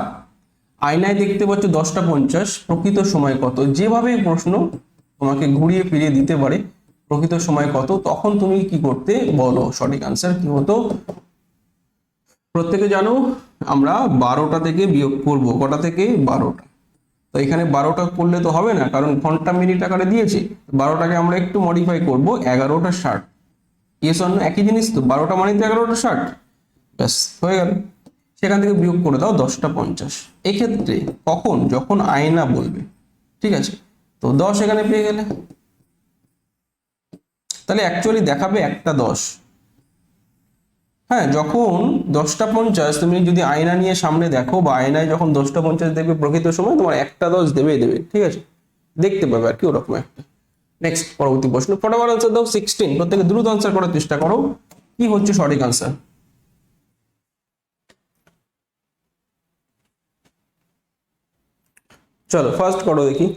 আয়নায় দেখতে পাচ্ছ 10:50, প্রকৃত সময় কত? যেভাবে প্রশ্ন তোমাকে ঘুরিয়ে ফিরিয়ে দিতে পারে প্রকৃত সময় কত, তখন তুমি কি করতে? বলো সঠিক আনসার কি হতো? প্রত্যেকে জানো আমরা 12টা থেকে বিয়োগ করব। কটা থেকে? 12টা। তো এখানে 12টা করলে তো হবে না, কারণ ঘন্টা মিনিট আকারে দিয়েছে। 12টাকে আমরা একটু মডিফাই করব, 11:60। Yes or no? একই জিনিস তো, 12টা মানে তো 11:60, ব্যাস হয়ে গেল। সেখান থেকে বিয়োগ করে দাও 10:50। এক্ষেত্রে কখন? যখন আয়না বলবে, ঠিক আছে। তো 10 এখানে পেয়ে গেলে, তাহলে অ্যাকচুয়ালি দেখাবে 1:10। হ্যাঁ, যখন 10:50 তুমি যদি আয়না নিয়ে সামনে দেখো, বা আয়নায় যখন 10:50 দেখবে প্রকৃত সময়, তোমার 1:10 দেবে, ঠিক আছে, দেখতে পাবে আর কি, ওরকম একটা। নেক্সট পরবর্তী প্রশ্ন, ফটাফট আনসার দাও। 16, প্রত্যেকে দ্রুত আনসার করার চেষ্টা করো। কি হচ্ছে সঠিক আনসার? চলো ফার্স্ট করো দেখি।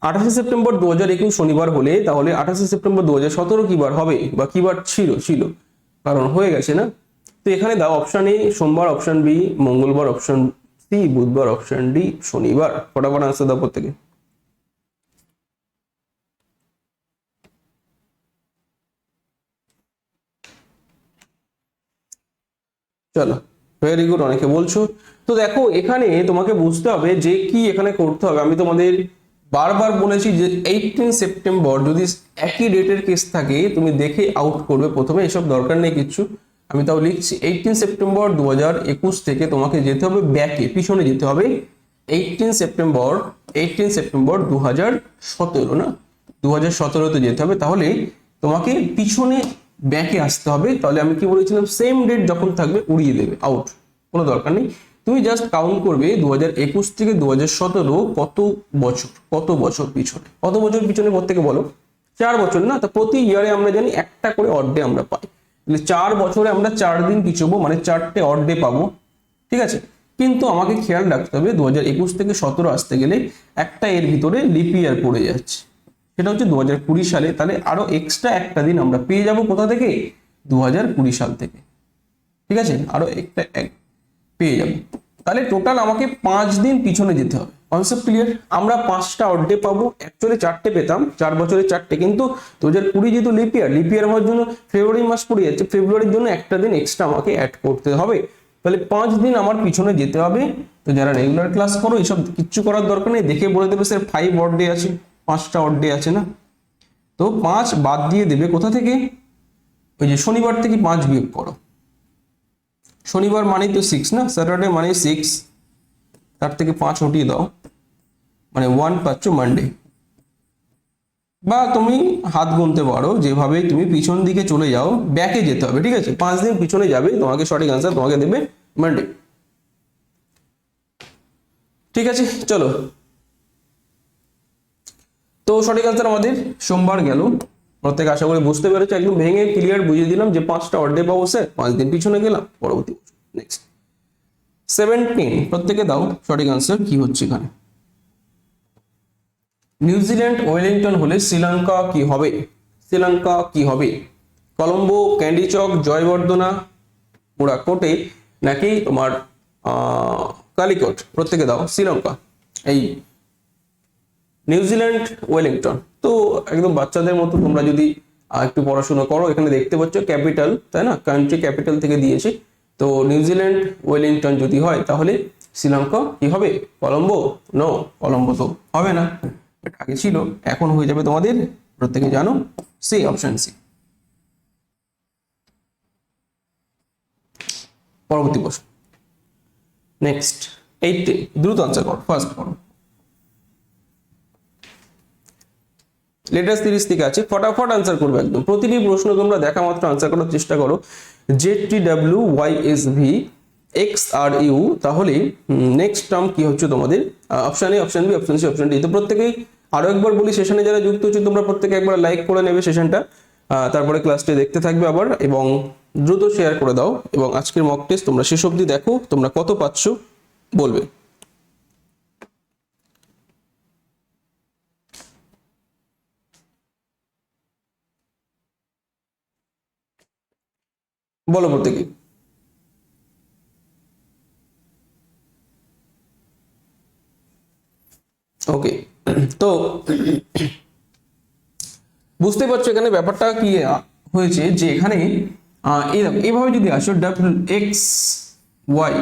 28 সেপ্টেম্বর 2021 শনিবার হলে তাহলে 28 সেপ্টেম্বর 2017 কি বার হবে, বা কি বার ছিল, কারণ হয়ে গেছে না। তো এখানে দাও অপশন এ সোমবার, অপশন বি মঙ্গলবার, অপশন সি বুধবার, অপশন ডি শনিবার। ফটাফট আনসার দাও প্রত্যেকে। চলো, ভেরি গুড, অনেকে বলছো। তো দেখো এখানে তোমাকে বুঝতে হবে যে কি এখানে করতে হবে। আমি তোমাদের বারবার বলেছি যে 18 সেপ্টেম্বর যদি একই ডেটের কেস থাকে তুমি দেখে আউট করবে প্রথমে, এসব দরকার নেই কিচ্ছু। আমি তাও লিখছি 18 সেপ্টেম্বর 2021 থেকে তোমাকে যেতে হবে ব্যাকে, পিছনে যেতে হবে। 18 সেপ্টেম্বর 18 সেপ্টেম্বর 2017 না, 2017-তে যেতে হবে। তাহলে তোমাকে পিছনে ব্যাকে আসতে হবে। তাহলে আমি কি বলেছিলাম, সেম ডেট যখন থাকবে উড়িয়ে দেবে, আউট, কোনো দরকার নেই। তুমি জাস্ট কাউন্ট করবে 2021 থেকে 2017 কত বছর পিছনে, কত বছর পিছনে প্রত্যেকে বলো। 4 বছর না, তো প্রতি ইয়ারে আমরা জানি একটা করে অড ডে আমরা পাই, তাহলে 4 বছরে আমরা 4 দিন পিছবো, মানে 4টে অড ডে পাবো, ঠিক আছে। কিন্তু আমাকে খেয়াল রাখতে হবে 2021 থেকে 17 আসতে গেলে একটা এর ভিতরে লিপ ইয়ার পড়ে যাচ্ছে, সেটা হচ্ছে 2020 সালে। তাহলে আরো এক্সট্রা একটা দিন আমরা পেয়ে যাব কোথা থেকে, 2020 সাল থেকে, ঠিক আছে, আরো একটা পেয়ে যাব। তাহলে টোটাল আমাকে 5 দিন পিছনে যেতে হবে। Concept clear? আমরা 5টা অড ডে পাবো, অ্যাকচুয়ালি 4টে পেতাম, 4 বছরে 4টে, কিন্তু 2020 যেহেতু লিপ ইয়ার হওয়ার জন্য ফেব্রুয়ারি মাস পড়ে যাচ্ছে, ফেব্রুয়ারির জন্য একটা দিন এক্সট্রা আমাকে অ্যাড করতে হবে। তাহলে 5 দিন আমার পিছনে যেতে হবে। তো যারা রেগুলার ক্লাস করো, এইসব কিচ্ছু করার দরকার নেই, দেখে বলে দেবে স্যার 5 অড ডে আছে, 5টা অড ডে আছে না, তো 5 বাদ দিয়ে দেবে কোথা থেকে, ওই যে শনিবার থেকে 5 বিয়োগ করো। শনিবার মানে তো 6 না, স্যাটারডে মানে 6, তার থেকে 5 হটিয়ে দাও, মানে 1 পাচ্ছ মানডে। বা তুমি হাত গুনতে পারো, যেভাবে তুমি পিছন দিকে চলে যাও, ব্যাকে যেতে হবে, ঠিক আছে, 5 দিন পিছনে যাবে, তোমাকে সঠিক আনসার তোমাকে দেবে মানডে। ঠিক আছে, চলো, তো সঠিক আনসার আমাদের সোমবার গেল। প্রত্যেক আশা করি বুঝতে পেরেছো, একদম ভেঙে ক্লিয়ার বুঝিয়ে দিলাম যে 5টা অড ডে পাবো স্যার, 5 দিন পিছনে গেলাম, পরবর্তী নেক্সট 17 প্রত্যেকে দাও সঠিক আনসার কি হচ্ছে এখানে। নিউজিল্যান্ড ওয়েলিংটন হলে শ্রীলঙ্কা কি হবে, শ্রীলঙ্কা কি হবে, কলম্বো, ক্যান্ডিচক, জয়বর্ধনা, মুরাকোটে, নাকি তোমার কালিকট, প্রত্যেকে দাও। শ্রীলঙ্কা, এই নিউজিল্যান্ড ওয়েলিংটন, তো একদম বাচ্চাদের মতো তোমরা যদি একটু পড়াশোনা করো, এখানে দেখতে পাচ্ছ ক্যাপিটাল, তাই না, কান্ট্রি ক্যাপিটাল থেকে দিয়েছে। তো নিউজিল্যান্ড ওয়েলিংটন যদি হয়, তাহলে শ্রীলঙ্কা কি হবে, কলম্বো, নো, কলম্বো তো হবে না, আগে ছিল, এখন হয়ে যাবে তোমাদের, প্রত্যেকে জানো, সি, অপশন সি। পরবর্তী প্রশ্ন, নেক্সট 18, দ্রুত আনসার করো, ফার্স্ট করো। লেটেস্ট 30 থেকে আছে, ফটাফট আনসার করবে একদম, প্রতিটি প্রশ্ন তোমরা দেখা মাত্র আনসার করার চেষ্টা করো। ZTWYSV XRU, তাহলে নেক্সট টার্ম কি হচ্ছে তোমাদের, option A, option B, option C, option D. তো প্রত্যেকেই আরো একবার বলি, সেশনে যারা যুক্ত হচ্ছে তোমরা প্রত্যেকে একবার লাইক করে নেবে সেশনটা, তারপরে ক্লাসটি দেখতে থাকবে আবার, এবং দ্রুত শেয়ার করে দাও, এবং আজকের মক টেস্ট তোমরা শেষ অবধি দেখো, তোমরা কত পাচ্ছ বলবে। বলো প্রত্যেকে। ওকে, তো বুঝতে পারছো এখানে ব্যাপারটা কি হয়েছে, যে এখানে এইভাবে যদি আসো WXY,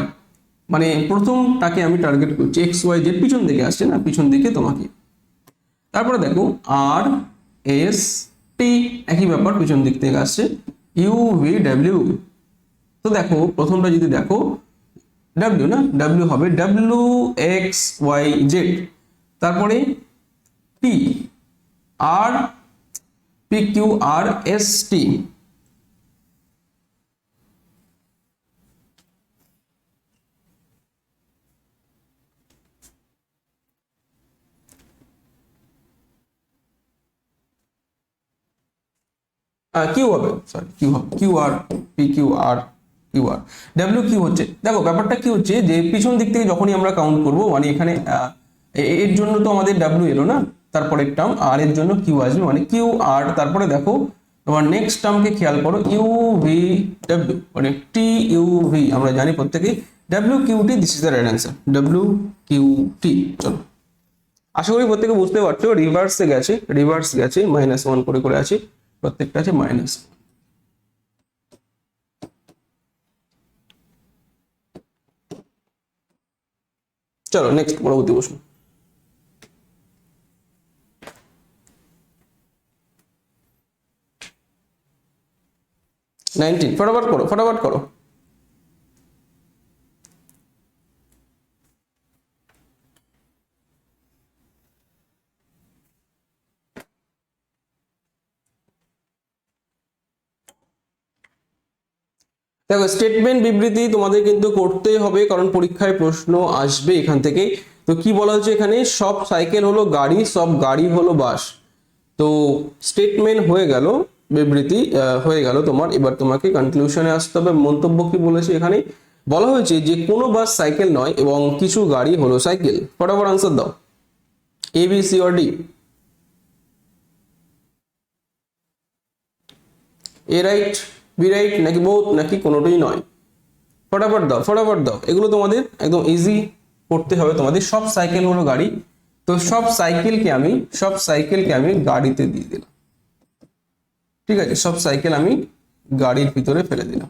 মানে প্রথমটাকে আমি টার্গেট করছি, XYZ পিছন দিকে আসছে না, পিছন দিকে তোমাকে, তারপরে দেখো RST, একই ব্যাপার, পিছন দিক থেকে আসছে, UVW। তো দেখো প্রথমটা যদি দেখো W না, W হবে WXYZ, তারপরে P R PQRST, কিউ হবে, সরি কিউ হবে, QR PQR QR, WQ হচ্ছে, দেখো ব্যাপারটা কি হচ্ছে, যে পিছন দিক থেকে যখনই আমরা কাউন্ট করব, মানে এখানে এর জন্য তো আমাদের W এলো না, তারপরে টার্ম আর এর জন্য কিউ আসবে, মানে QR, তারপরে দেখো তোমার নেক্সট টার্মকে খেয়াল করো, UVW, মানে TUV, আমরা জানি প্রত্যেকেই WQT, this is the right answer, WQT। চলো, আশা করি প্রত্যেকে বুঝতে পারছো, রিভার্সে গেছে, রিভার্স গেছে, -1 করে করে আছে, প্রত্যেকটা আছে মাইনাস। চলো নেক্সট, পরবর্তী প্রশ্ন। 19, ফটাফট করো, ফটাফট করো। দেখো স্টেটমেন্ট বিবৃতি তোমাদের কিন্তু করতেই হবে, কারণ পরীক্ষায় প্রশ্ন আসবে এখান থেকে। তো কি বলা হচ্ছে এখানে, সব সাইকেল হলো গাড়ি, সব গাড়ি হলো বাস। তো স্টেটমেন্ট হয়ে গেল, বিবৃতি হয়ে গেল তোমার। এবার তোমাকে কনক্লুশনে আসতে হবে। মন্তব্য কি বলেছে এখানে, বলা হয়েছে যে কোনো বাস সাইকেল নয় এবং কিছু গাড়ি হলো সাইকেল। ফটাফট আনসার দাও, A B C or D. A right, B right, নাকি বোথ, নাকি কোনোটাই নয়? ফটাফট দাও, ফটাফট দাও। এগুলো তোমাদের একদম ইজি করতে হবে তোমাদের। সব সাইকেল হলো গাড়ি, তো সব সাইকেলকে আমি গাড়িতে দিয়ে দিলাম। ঠিক আছে, সব সাইকেল আমি গাড়ির ভিতরে ফেলে দিলাম।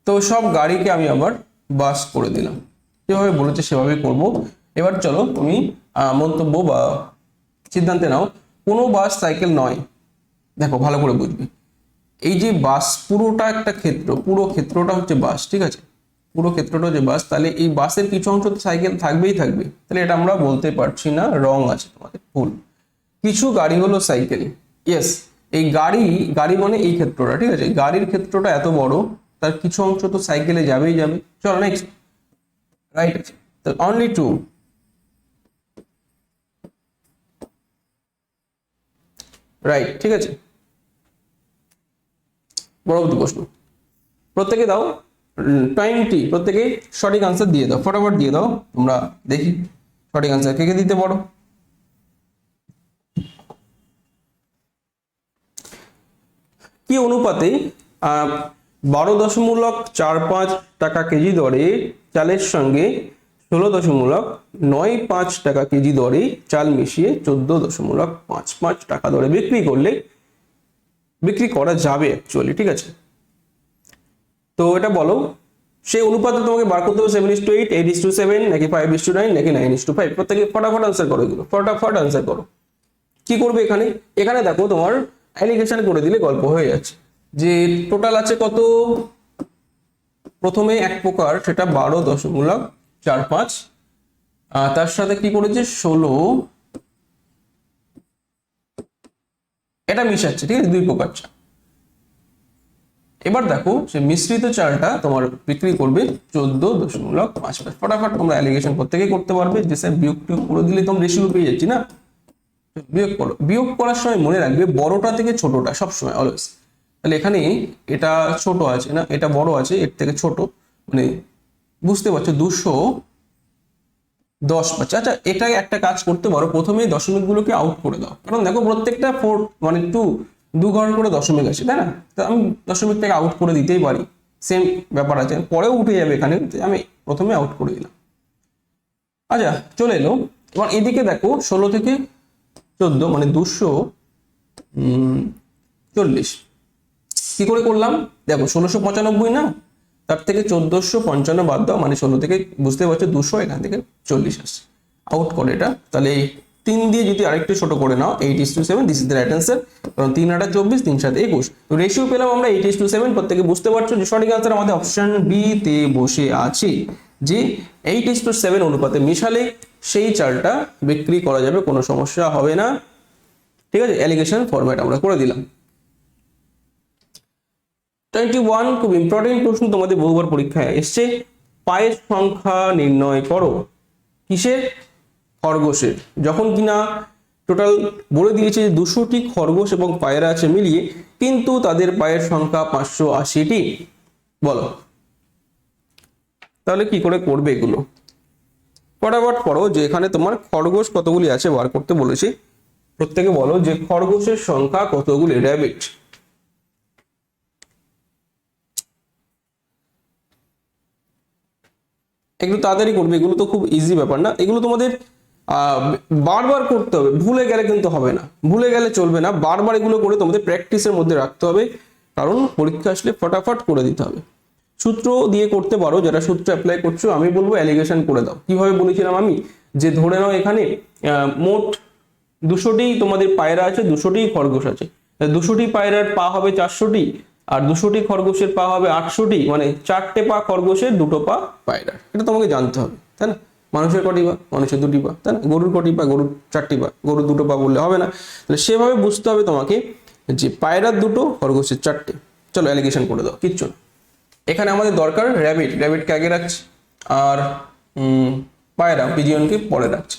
তো সব গাড়িকে আমি আবার বাস করে দিলাম। যেভাবে বলেছে সেভাবে করব। এবার চলো তুমি মন্তব্য বা সিদ্ধান্তে নাও। কোনো বাস সাইকেল নয়। দেখো ভালো করে বুঝবে, এই যে বাস পুরোটা একটা ক্ষেত্র, পুরো ক্ষেত্রটা হচ্ছে বাস। ঠিক আছে, পুরো ক্ষেত্রটা যে বাস, তাহলে এই বাসের কিছু অংশ তো সাইকেল থাকবেই থাকবে। তাহলে এটা আমরা বলতে পারছি না, রং আছে তোমাদের, ভুল। কিছু গাড়ি হলো সাইকেল, ইয়েস। এই গাড়ি মানে এই ক্ষেত্রটা, ঠিক আছে, গাড়ির ক্ষেত্রটা এত বড়, তার কিছু অংশ তো সাইকেলে যাবেই যাবে। চলো নেক্সট, রাইট আছে, অনলি টু, রাইট। ঠিক আছে, পরবর্তী প্রশ্ন প্রত্যেকে দাও 20, প্রত্যেকে সঠিক আনসার দিয়ে দাও, ফটাফট দিয়ে দাও। তোমরা দেখি সঠিক আনসার কে কে দিতে পারো। কি অনুপাতে 12.45 টাকা কেজি দরে চালের সঙ্গে 16.95 টাকা কেজি দরে চাল মিশিয়ে 14.55 টাকা দরে বিক্রি করা যাবে অ্যাকচুয়ালি। ঠিক আছে, তো এটা বলো, সেই অনুপাতে তোমাকে বার করতে হবে 7:8, 8:7, নাকি 5:9, নাকি 9:5। প্রত্যেকে ফটাফট আনসার করো, এগুলো ফটাফট আনসার করো। কি করবে এখানে, এখানে দেখো তোমার অ্যালিগেশন করে দিলে গল্প হয়ে যাচ্ছে। যে টোটাল আছে কত, প্রথমে এক প্রকার সেটা 12.45, তার সাথে কি করেছে 16, এটা মিশাচ্ছে। ঠিক আছে, দুই প্রকার চাল। এবার দেখো সে মিশ্রিত চালটা তোমার বিক্রি করবে 14.55। ফটাফট তোমরা অ্যালিগেশন প্রত্যেকেই করতে পারবে। যে স্যার বিয়োগ টিয়োগ করে দিলে তোমরা রেশিও পেয়ে যাচ্ছি না, বিয়োগ করো। বিয়োগ করার সময় মনে রাখবে বড়টা থেকে ছোটটা সবসময় অলওয়েজ। তাহলে এখানে এটা ছোট আছে না, এটা বড় আছে, এর থেকে ছোট, মানে বুঝতে পারছো 210 পাচ্ছে। আচ্ছা, এটা একটা কাজ করতে পারো, প্রথমে দশমিক গুলোকে আউট করে দাও, কারণ দেখো প্রত্যেকটা 4 মানে 2 ঘর করে দশমিক আছে, তাই না? তো আমি দশমিকটাকে আউট করে দিতেই পারি, সেম ব্যাপার আছে, পরেও উঠে যাবে এখানে, আমি প্রথমে আউট করে দিলাম। আচ্ছা চলে এলো। এবার এদিকে দেখো 16 থেকে 14 মানে 240। কি করে করলাম দেখো, 1695 না, তার থেকে 1455 বাদ দাও, মানে 16 থেকে বুঝতে পারছো 200, এখান থেকে 40 আসছে, আউট করে এটা। তাহলে 3 দিয়ে যদি আরেকটু ছোট করে নাও 8:7, this is the right answer, কারণ 3 8 24, 3 7 21। তো রেশিও পেলাম আমরা 8:7। প্রত্যেকে বুঝতে পারছো যে সঠিক আনসার আমাদের অপশন বি তে বসে আছে, যে 8:7 অনুপাতে মিশালে সেই চালটা বিক্রি করা যাবে, কোনো সমস্যা হবে না। ঠিক আছে, অ্যালিগেশন ফরম্যাট আমরা করে দিলাম। 21 খুব ইম্পর্টেন্ট প্রশ্ন, তোমাদের বহুবার পরীক্ষায় এসছে। পায়ের সংখ্যা নির্ণয় করো। কিসের? খরগোশের। যখন কিনা টোটাল বলে দিয়েছে যে 200টি খরগোশ এবং পায়রা আছে মিলিয়ে, কিন্তু তাদের পায়ের সংখ্যা 580টি। বলো তাহলে কি করে করবে এগুলো, ফটাফট পড়ো। যে এখানে তোমার খরগোশ কতগুলি আছে বার করতে বলেছে। প্রত্যেকে বলো যে খরগোশের সংখ্যা কতগুলি, র‍্যাবিট। একটু তাড়াতাড়ি করবে, এগুলো তো খুব ইজি ব্যাপার না, এগুলো তোমাদের বারবার করতে হবে, ভুলে গেলে কিন্তু হবে না, ভুলে গেলে চলবে না, বারবার এগুলো করে তোমাদের প্র্যাকটিসের মধ্যে রাখতে হবে, কারণ পরীক্ষা আসলে ফটাফট করে দিতে হবে। সূত্র দিয়ে করতে পারো, যারা সূত্র অ্যাপ্লাই করছো, আমি বলবো অ্যালিগেশন করে দাও। কিভাবে বলেছিলাম আমি, যে ধরে নাও এখানে মোট 200টি তোমাদের পায়রা আছে, 200টি খরগোশ আছে, 200টি পায়রার পা হবে 400টি, আর 200টি খরগোশের পা হবে 800টি, মানে 4টে পা খরগোশের, 2টো পা পায়রা। এটা তোমাকে জানতে হবে, তাই না? মানুষের কটি পা? মানুষের 2টি পা, তাই না? গরুর কটি পা? গরুর 4টি পা। গরুর 2টো পা বললে হবে না, তাহলে সেভাবে বুঝতে হবে তোমাকে যে পায়রার দুটো, খরগোশের চারটে। চলো অ্যালিগেশন করে দাও, কিচ্ছু না। এখানে আমাদের দরকার র্যাবিট, র্যাবিটকে আগে রাখছি, আর পায়রা পিজিয়নকে পরে রাখছি।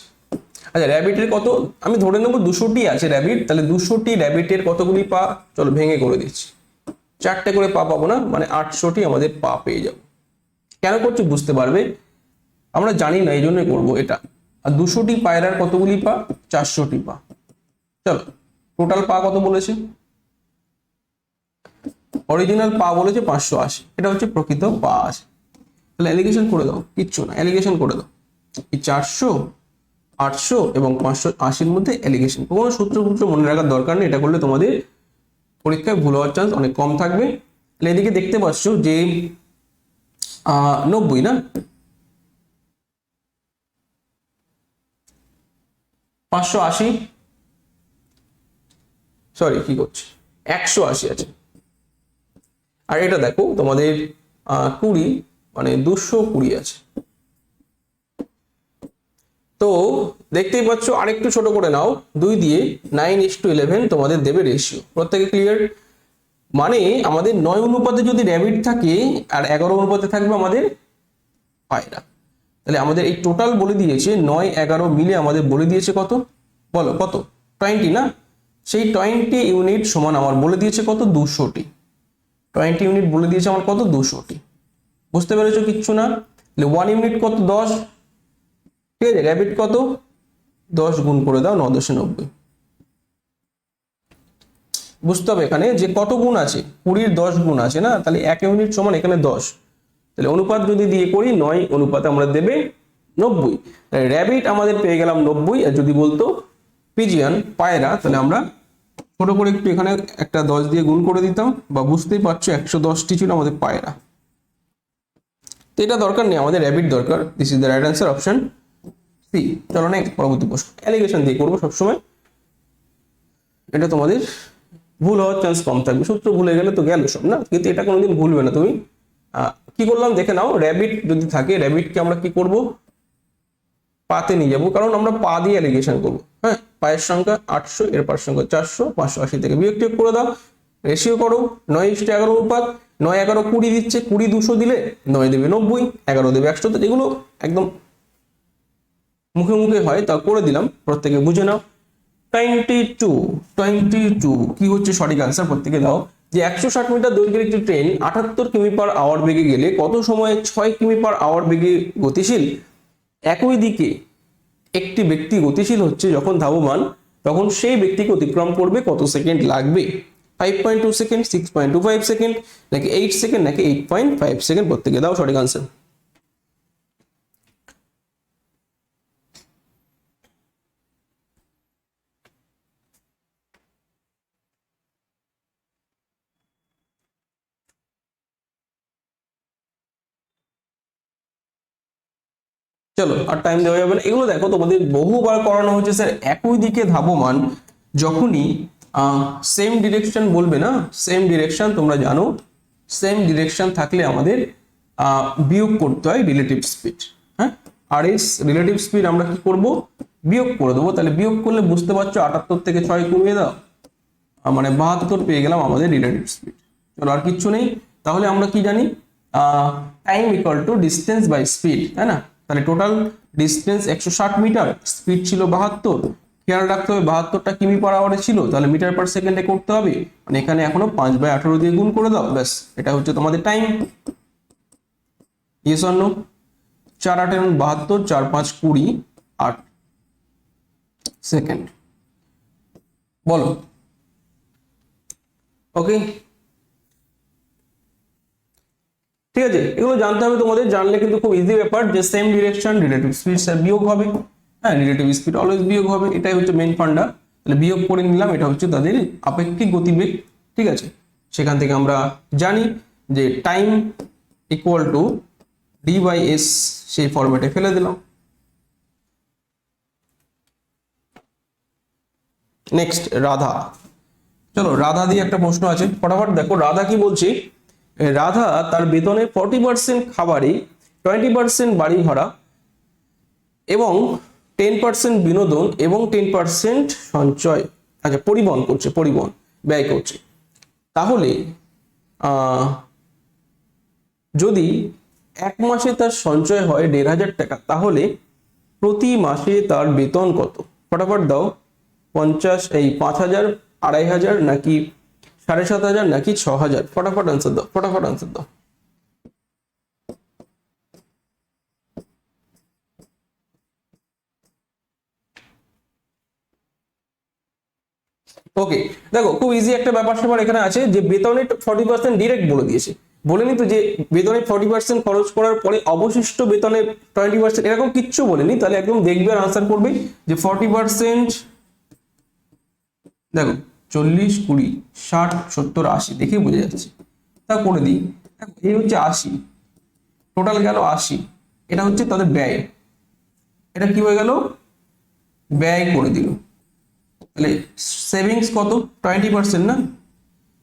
আচ্ছা র্যাবিটের কত, আমি ধরে নেবো 200টি আছে র্যাবিট, তাহলে 200টি র্যাবিটের কতগুলি পা, চলো ভেঙে করে দিচ্ছি। 4টে করে পা পাবো না, মানে 800টি আমাদের পা পেয়ে যাবো। কেন করছি বুঝতে পারবে, আমরা জানি না এই জন্যই করবো এটা। আর 200টি পায়রার কতগুলি পা, 400টি পা। চলো টোটাল পা কত বলেছে, অরিজিনাল পা বলেছে 580, এটা হচ্ছে প্রকৃত পা আছে। তাহলে অ্যালিগেশন করে দাও, কিচ্ছু না, অ্যালিগেশন করে দাও। এই 400, 800 এবং 580-র মধ্যে অ্যালিগেশন। কোনো সূত্র মনে রাখার দরকার নেই, এটা করলে তোমাদের পরীক্ষায় ভুল হওয়ার চান্স অনেক কম থাকবে। তাহলে এদিকে দেখতে পাচ্ছ যে 90 না, 580, সরি কি করছে, 180 আছে। আর এটা দেখো তোমাদের 20, মানে 220 আছে। তো দেখতেই পাচ্ছ, আরেকটু ছোট করে নাও, 2 দিয়ে 9:11 তোমাদের দেবে রেশিও। প্রত্যেকে ক্লিয়ার? মানে আমাদের 9 অনুপাতে যদি র্যাবিট থাকে আর 11 অনুপাতে থাকবে আমাদের পায়রা। তাহলে আমাদের এই টোটাল বলে দিয়েছে 9, 11 মিলে আমাদের বলে দিয়েছে কত, বলো কত, 20 না? সেই 20 ইউনিট সমান আমার বলে দিয়েছে কত, 200টি। 20 ইউনিট বলে দিয়েছে আমার কত, 200টি। বুঝতে পেরেছো কিচ্ছু না? তাহলে 1 ইউনিট কত, 10, ঠিক আছে। র্যাবিট কত, 10 গুণ করে দাও, 9/90। বুঝতে হবে এখানে যে কত গুণ আছে, 20-র 10 গুণ আছে না, তাহলে 1 ইউনিট সমান এখানে 10। তাহলে অনুপাত যদি দিয়ে করি 9 অনুপাতে আমরা দেবে 90। তাহলে র্যাবিট আমাদের পেয়ে গেলাম 90। আর যদি বলতো পিজিয়ান পায়রা, তাহলে আমরা ছোট করে একটু এখানে একটা 10 দিয়ে গুণ করে দিতাম, বা বুঝতেই পারছো 110টি ছিল আমাদের পায়রা। তো এটা দরকার নেই, আমাদের র্যাবিট দরকার। This is the right answer, option C. চলো নেক্সট, পরবর্তী প্রশ্ন। অ্যালিগেশন দিয়ে করবো সবসময়, এটা তোমাদের ভুল হওয়ার চান্স কম থাকবে। সূত্র ভুলে গেলে তো গেল সব না, কিন্তু এটা কোনোদিন ভুলবে না তুমি। কি করলাম দেখে নাও, র্যাবিট যদি থাকে, র্যাবিটকে আমরা কি করব, পাতে নিয়ে যাবো, কারণ আমরা পা দিয়ে অ্যালিগেশন করবো। হ্যাঁ, পায়ের সংখ্যা 800, এর পার সংখ্যা 400, 580 থেকে বিয়োগ টিয়োগ করে দাও, রেশিও করো 9:11 অনুপাত। 9, 11, 20 দিচ্ছে, 20 200 দিলে 9 দেবে 90, 11 দেবে 100। তো যেগুলো একদম মুখে মুখে হয় তা করে দিলাম, প্রত্যেকে বুঝে নাও। 22 কি হচ্ছে সঠিক আনসার, প্রত্যেকে দাও। যে 160 মিটার দৈর্ঘ্যের একটি ট্রেন 78 কিমি/আওয়ার বেগে গেলে কত সময়ে 6 কিমি/আওয়ার বেগে গতিশীল? একই দিকে একটি ব্যক্তি গতিশীল হচ্ছে যখন ধাবমান, তখন সেই ব্যক্তিকে অতিক্রম করবে কত সেকেন্ড লাগবে? 5.2 সেকেন্ড, 6.25 সেকেন্ড, নাকি 8 সেকেন্ড, নাকি 8.5 সেকেন্ড? প্রত্যেকে দাও সঠিক আনসার। চলো আর টাইম দেওয়া যাবে না। এগুলো দেখো তোমাদের বহুবার করানো হচ্ছে স্যার। একই দিকে ধাবমান যখনই সেম ডিরেকশন বলবে না, সেম ডিরেকশন তোমরা জানো, সেম ডিরেকশন থাকলে আমাদের বিয়োগ করতে হয় রিলেটিভ স্পিড। হ্যাঁ, আর এস রিলেটিভ স্পিড আমরা কি করব, বিয়োগ করে দেবো। তাহলে বিয়োগ করলে বুঝতে পারছো 78 থেকে 6 কমিয়ে দাও, মানে 72 পেয়ে গেলাম আমাদের রিলেটিভ স্পিড। চলো আর কিচ্ছু নেই। তাহলে আমরা কি জানি, time equal to distance by speed, তাই না? তাহলে টোটাল ডিস্টেন্স 160 মিটার, স্পিড ছিল 72। খেয়াল রাখতে হবে 72টা কিমি/আওয়ারে ছিল, তাহলে মিটার পার সেকেন্ডে করতে হবে। মানে এখানে এখনো 5/18 দিয়ে গুণ করে দাও, ব্যাস এটা হচ্ছে তোমাদের time. Yes or no? 4 8 72, 4 5 20, 8 second. বলো ওকে, ঠিক আছে। এগুলো জানতে হবে তোমাদের, জানলে কিন্তু খুব ইজি ব্যাপার যে same direction relative speed sir বিয়োগ হবে। হ্যাঁ, রিলেটিভ স্পিড অলওয়েজ বিয়োগ হবে, এটাই হচ্ছে মেইন ফান্ডা। তাহলে বিয়োগ করে নিলাম, এটা হচ্ছে তাদের আপেক্ষিক গতিবেগ। ঠিক আছে, সেখান থেকে আমরা জানি যে টাইম ইকুয়াল টু d/s, সেই ফরম্যাটে ফেলে দিলাম। নেক্সট রাধা। চলো রাধা দিয়ে একটা প্রশ্ন আছে, ফটাফট দেখো রাধা কি বলছে। রাধা তার বেতনে 40% খাবারে, 20% বাড়ি ভাড়া এবং 10% বিনোদন এবং 10% সঞ্চয়, আচ্ছা পরিবহন করছে, পরিবহন ব্যয় করছে। তাহলে যদি এক মাসে তার সঞ্চয় হয় 1,500 টাকা, তাহলে প্রতি মাসে তার বেতন কত? ফটাফট দাও। 50, এই 5,000, 2,500, নাকি 7,500, নাকি 6,000? ফটাফট আনসার দাও, ফটাফট আনসার দাও। ওকে, দেখো খুব ইজি একটা ব্যাপার স্যাপার এখানে আছে যে বেতনের 40% ডিরেক্ট বলে দিয়েছে। বলেনি তো যে বেতনের 40% খরচ করার পরে অবশিষ্ট বেতনের 20%, এরকম কিচ্ছু বলেনি। তাহলে একদম দেখবে আর আনসার করবে যে 40%, দেখো 40, 20, 60, 70, 80 দেখে বোঝা যাচ্ছে। তা করে দিই, এই হচ্ছে 80, টোটাল গেল 80। এটা হচ্ছে তাদের ব্যয়, এটা কি হয়ে গেল? ব্যয় করে দিল। তাহলে সেভিংস কত? 20% না?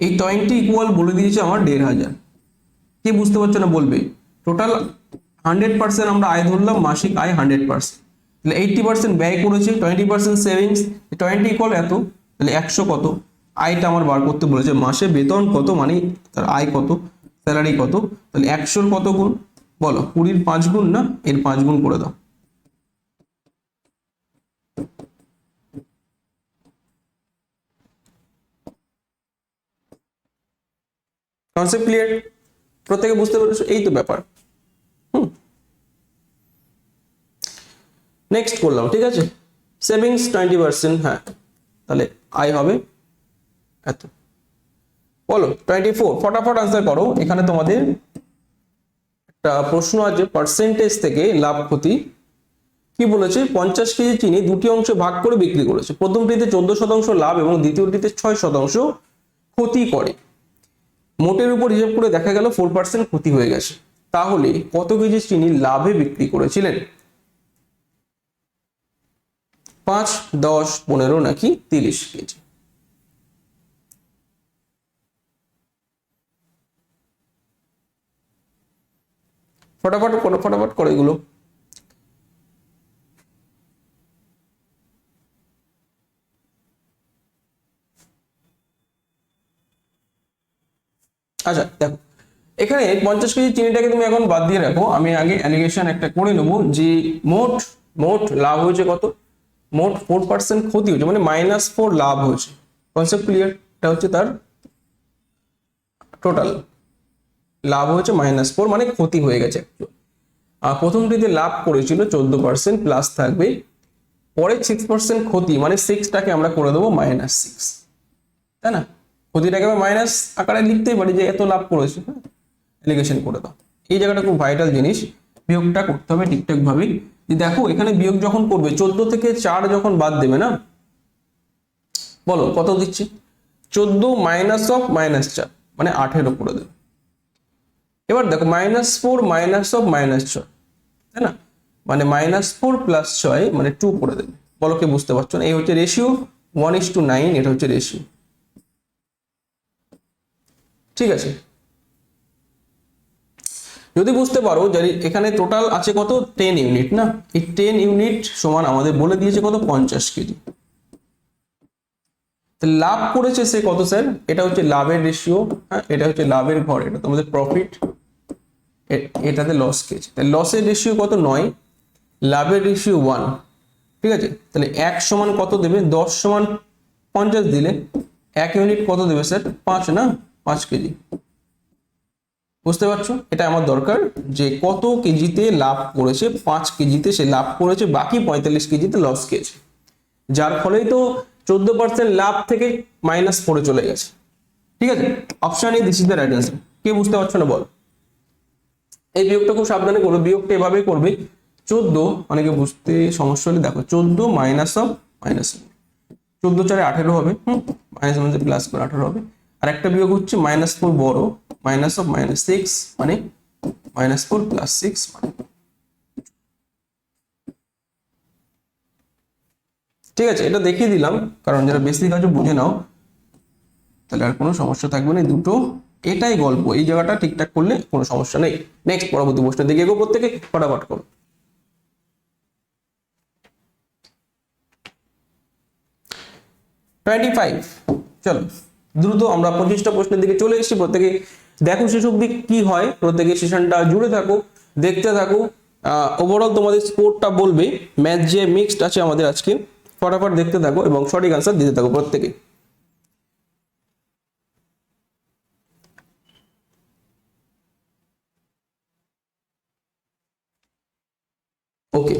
এই 20 ইকুয়াল বলে দিয়েছে আমার 1,500। কি বুঝতে পারছো না বলবে? টোটাল 100% আমরা আয় ধরলাম, মাসিক আয় 100%, তাহলে 80% ব্যয় করেছে, 20% সেভিংস, 20 ইকুয়াল এত, তাহলে 100 কত? আয়টা আমার বার করতে বলেছে, মাসে বেতন কত মানে তার আয় কত, স্যালারি কত, তাহলে 100-র কত গুণ বলো? 20-র 5 গুণ না, এর 5 গুণ করে দাও। Concept clear? প্রত্যেকে বুঝতে পেরেছো? এই তো ব্যাপার। নেক্সট করলাম, ঠিক আছে। সেভিংস 20%, হ্যাঁ, তাহলে আয় হবে এত। বলো 24, ফটাফট আনসার করো। এখানে তোমাদের একটা প্রশ্ন আছে পার্সেন্টেজ থেকে লাভ ক্ষতি। কি বলেছে? 50 কেজি চিনি দুটি অংশে ভাগ করে বিক্রি করেছে। প্রথমটিতে 14% লাভ এবং দ্বিতীয়টিতে 6% ক্ষতি করে। মোটের উপর হিসাব করে দেখা গেল 4% ক্ষতি হয়ে গেছে। তাহলে কত কেজি চিনি লাভে বিক্রি করেছিলেন? 5, 10, 15, নাকি 30 কেজি? ফটাফট করো, ফটাফট করো এগুলো। আচ্ছা দেখো, এখানে 50 কেজি চিনিটাকে তুমি এখন বাদ দিয়ে রাখো। আমি আগে অ্যালিগেশন একটা করে নেবো যে মোট মোট লাভ হয়েছে কত? মোট 4% ক্ষতি হয়েছে, মানে -4 লাভ হয়েছে। Concept clear? এটা হচ্ছে তার টোটাল লাভ হয়েছে -4, মানে ক্ষতি হয়ে গেছে। আর প্রথমটিতে লাভ করেছিল 14%, প্লাস থাকবে পরে 6% ক্ষতি, মানে 6টাকে আমরা করে দেবো -6, তাই না? ক্ষতিটাকে আমরা মাইনাস আকারে লিখতেই পারি যে এত লাভ করেছে, এলিগেশন করে দাও। এই জায়গাটা খুব ভাইটাল জিনিস, বিয়োগটা করতে হবে ঠিকঠাক ভাবে। দেখো এখানে বিয়োগ যখন করবে 14 থেকে 4 যখন বাদ দেবে না, বলো কত দিচ্ছে? 14 মাইনাস অফ -4, মানে 18 করে দেবে। এবার দেখো -4 মাইনাস অফ -6, তাই না? মানে -4 প্লাস 6, মানে 2 করে দেবে। বলো কে বুঝতে পারছো না? এই হচ্ছে রেশিও 1:9, এটা হচ্ছে রেশিও, ঠিক আছে? যদি বুঝতে পারো যে এখানে টোটাল আছে কত? 10 ইউনিট না? এই 10 ইউনিট সমান আমাদের বলে দিয়েছে কত? 50 কেজি। লাভ করেছে সে কত স্যার? এটা হচ্ছে লাভের রেশিও, হ্যাঁ, এটা হচ্ছে লাভের ঘর, এটা তোমাদের প্রফিট, এটাতে লস কেজি। তাহলে লসের রেশিও কত? 9, লাভের রেশিও 1, ঠিক আছে? তাহলে 1 সমান কত দেবে? 10 সমান 50 দিলে 1 ইউনিট কত দেবে স্যার? 5 না? 5 কেজি। বুঝতে পারছো? এটা আমার দরকার যে কত কেজিতে লাভ করেছে। 5 কেজিতে সে লাভ করেছে, বাকি 45 কেজিতে লস খেয়েছে, যার ফলেই তো 14% লাভ থেকে -4 চলে গেছে, ঠিক আছে? Option A, this is the right answer. কে বুঝতে পারছো না বল? এই বিয়োগটা খুব সাবধানে করবে, বিয়োগটা এভাবে করবে। 14, অনেকে বুঝতে সমস্যা হলে দেখো 14 মাইনাস অফ মাইনাস, 14 4 18 হবে, মাইনাস মাইনাস প্লাস করে 18 হবে। আর একটা বিয়োগ হচ্ছে -4 বড়, মাইনাস অফ -6, মানে -4 প্লাস 6, মানে, ঠিক আছে? এটা দেখিয়ে দিলাম কারণ যারা বেসিক আছে বুঝে নাও, তাহলে আর কোনো সমস্যা থাকবে না। দুটো এটাই গল্প, এই জায়গাটা ঠিকঠাক করলে কোনো সমস্যা নেই। নেক্সট পরবর্তী প্রশ্ন দেখে এগো, প্রত্যেকে ফটাফট করো। 25, চলো দ্রুত আমরা 25টা প্রশ্নের দিকে চলে এসেছি। প্রত্যেকে দেখো শেষ অবধি কি হয়, প্রত্যেকে সেশনটা জুড়ে থাকো, দেখতে থাকো। ওভারঅল তোমাদের স্কোরটা বলবে। ম্যাথ যে মিক্সড আছে আমাদের আজকে, ফটাফট দেখতে থাকো এবং সঠিক আনসার দিতে থাকো প্রত্যেকে। ওকে,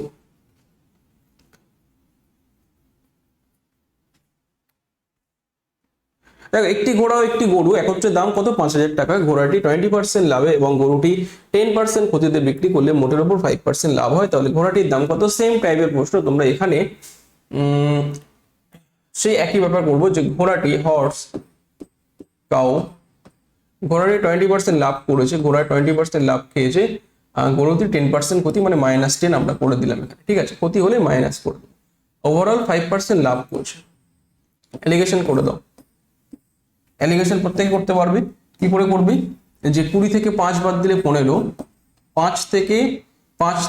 দেখো একটি ঘোড়া ও একটি গরু একত্রে দাম কত? 5,000 টাকা। ঘোড়াটি 20% লাভে এবং গরুটি 10% ক্ষতিতে বিক্রি করলে মোটের উপর 5% লাভ হয়, তাহলে ঘোড়াটির দাম কত? সেম টাইপের প্রশ্ন তোমরা এখানে সেই একই ব্যাপার করবো যে ঘোড়াটি হর্স কাউ, ঘোড়াটি 20% লাভ করেছে, ঘোড়া 20% লাভ খেয়েছে, গরুটি 10% ক্ষতি, মানে -10 আমরা করে দিলাম এখানে। ঠিক আছে, ক্ষতি হলে মাইনাস করে দেবো। ওভারঅল 5% লাভ করছে। এলিগেশন করে দাও। এলিগেশন প্রত্যেকে করতে পারবে। কি করে করবি? যে 20 থেকে 5 বাদ দিলে 15, 5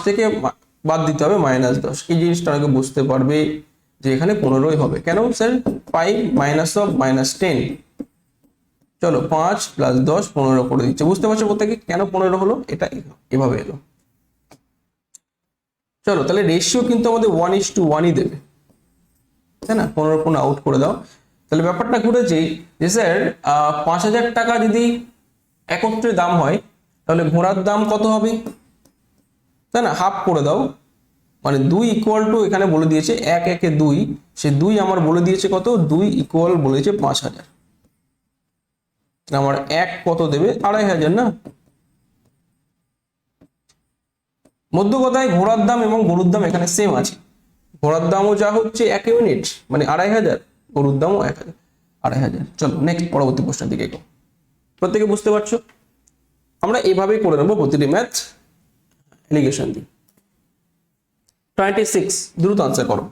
থেকে বাদ দিতে হবে -10। এই জিনিসটা আগে বুঝতে পারবে যে এখানে 15ই হবে। কেন স্যার? 5 -10। চলো 5 + 10 15 করে দিচ্ছে। বুঝতে পারছো প্রত্যেকে কেন 15 হলো? এটা এভাবে এলো। চলো তাহলে রেশিও কিন্তু আমাদের 1:1ই দেবে, তাই না? 15 আউট করে দাও। তাহলে ব্যাপারটা ঘুরেছে যে স্যার 5,000 টাকা যদি একত্রে দাম হয় তাহলে ঘোড়ার দাম কত হবে, তাই না? হাফ করে দাও, মানে 2 = এখানে বলে দিয়েছে 1 1 2, সে 2 আমার বলে দিয়েছে কত? 2 = বলেছে 5,000। আমার 1 কত দেবে? 2,500 না? মধ্য কথায় ঘোড়ার দাম এবং গরুর দাম এখানে সেম আছে। ঘোড়ার দামও যা হচ্ছে 1 ইউনিট মানে 2,500, গরুর দামও 1,000, 2,500। চলো নেক্সট পরবর্তী প্রশ্নের দিকে এগো। প্রত্যেকে বুঝতে পারছো? আমরা এভাবেই করে নেবো প্রতিটি ম্যাথ। এলিগেশন দিই। 26, দ্রুত আনসার করো।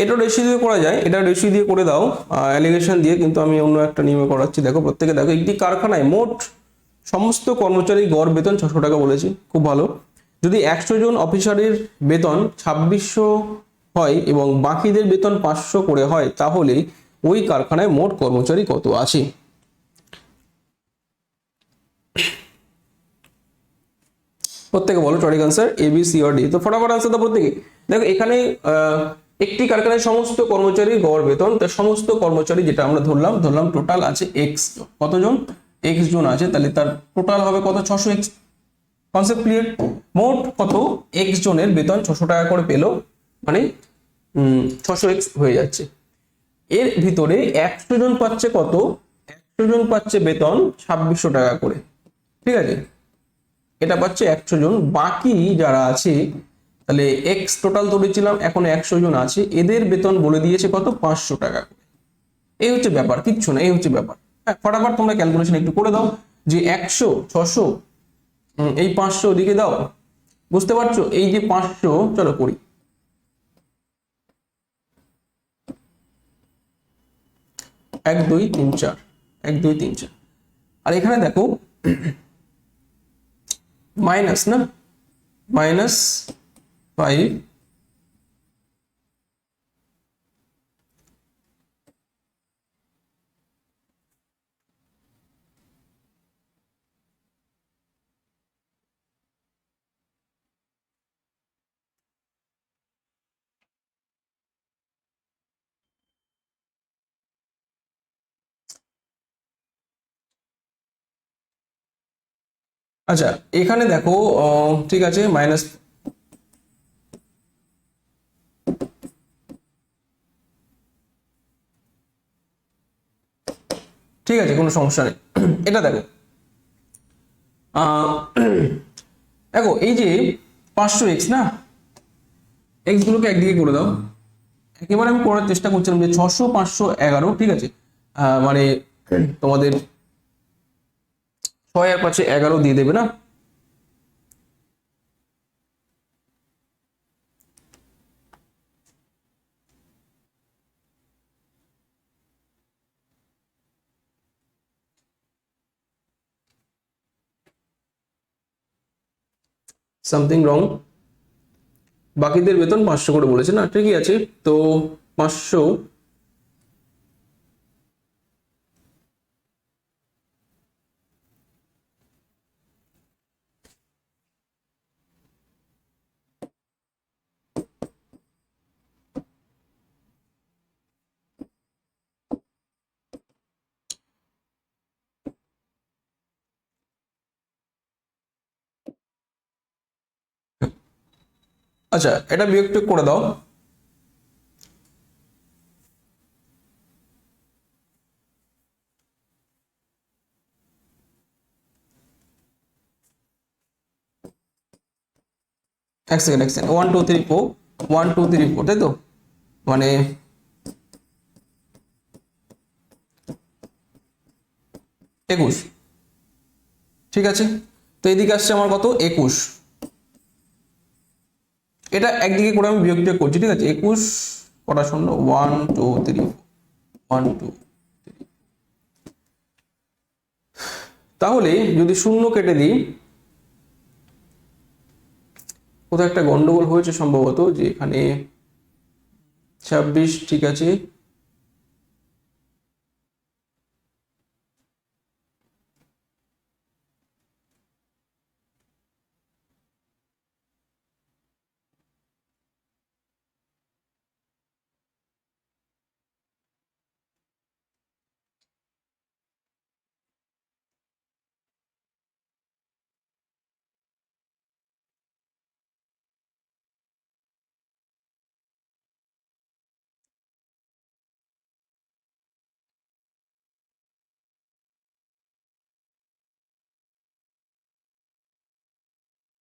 এটা রেশিও দিয়ে করা যায়, এটা রেশিও দিয়ে করে দাও, অ্যালিগেশন দিয়ে। কিন্তু আমি অন্য একটা নিয়মে করাচ্ছি। দেখো প্রত্যেকে দেখো, একটি কারখানায় মোট সমস্ত কর্মচারীর গড় বেতন 600 টাকা বলেছি, খুব ভালো। যদি 100 জন অফিসারের বেতন 2600 হয় এবং বাকিদের বেতন 500 করে হয়, তাহলে ওই কারখানায় মোট কর্মচারী কত আছে? প্রত্যেকে বলো সঠিক answer, A B C R D. তো ফটাফট আনসার দাও প্রত্যেকে। দেখো এখানে একটি কারখানায় সমস্ত কর্মচারীর গড় বেতন, তার সমস্ত কর্মচারী যেটা আমরা ধরলাম টোটাল আছে এক্স জন। কতজন? এক্স জন আছে, তাহলে তার টোটাল হবে কত? 600x। Concept clear? মোট কত? এক্স জনের বেতন 600 টাকা করে পেলো, মানে 600x হয়ে যাচ্ছে। এর ভিতরে 100 জন পাচ্ছে কত? 100 জন পাচ্ছে বেতন 2600 টাকা করে। ঠিক আছে, এটা পাচ্ছে 100 জন। বাকি যারা আছে, তাহলে এক্স টোটাল ধরেছিলাম, এখন 100 জন আছে, এদের বেতন বলে দিয়েছে কত? 500 টাকা করে। এই হচ্ছে ব্যাপার, কিচ্ছু না, এই হচ্ছে ব্যাপার। হ্যাঁ, ফটাফট তোমরা ক্যালকুলেশন একটু করে দাও যে 100, 600, এই 500 দিকে দাও। বুঝতে পারছো? এই যে 500, চলো করি। 1 2 3 4, 1 2 3 4। আর এখানে দেখো মাইনাস না, -5, আচ্ছা এখানে দেখো ঠিক আছে মাইনাস, ঠিক আছে কোনো সমস্যা নেই। এটা দেখো দেখো এই যে 500x না, এক্স গুলোকে একদিকে করে দাও। একেবারে আমি করার চেষ্টা করছিলাম যে 600 500 11, ঠিক আছে, মানে তোমাদের 6 আর 5 11 দিয়ে দেবে না? সামথিং রং, বাকিদের বেতন 500 করে বলেছে না, ঠিকই আছে। তো 500 আচ্ছা এটা বিয়োগটা করে দাও। এক সেকেন্ড 1 2 3 4 1 2 3 4, তাই তো, মানে 21, ঠিক আছে। তো এদিকে আসছে আমার কত, 21। এটা একদিকে করে আমি বিয়োগটা করছি, ঠিক আছে। 21 কটা শূন্য, 1 2 3 1 2 3। তাহলে যদি শূন্য কেটে দিই, কোথাও একটা গন্ডগোল হয়েছে সম্ভবত, যে এখানে 26, ঠিক আছে।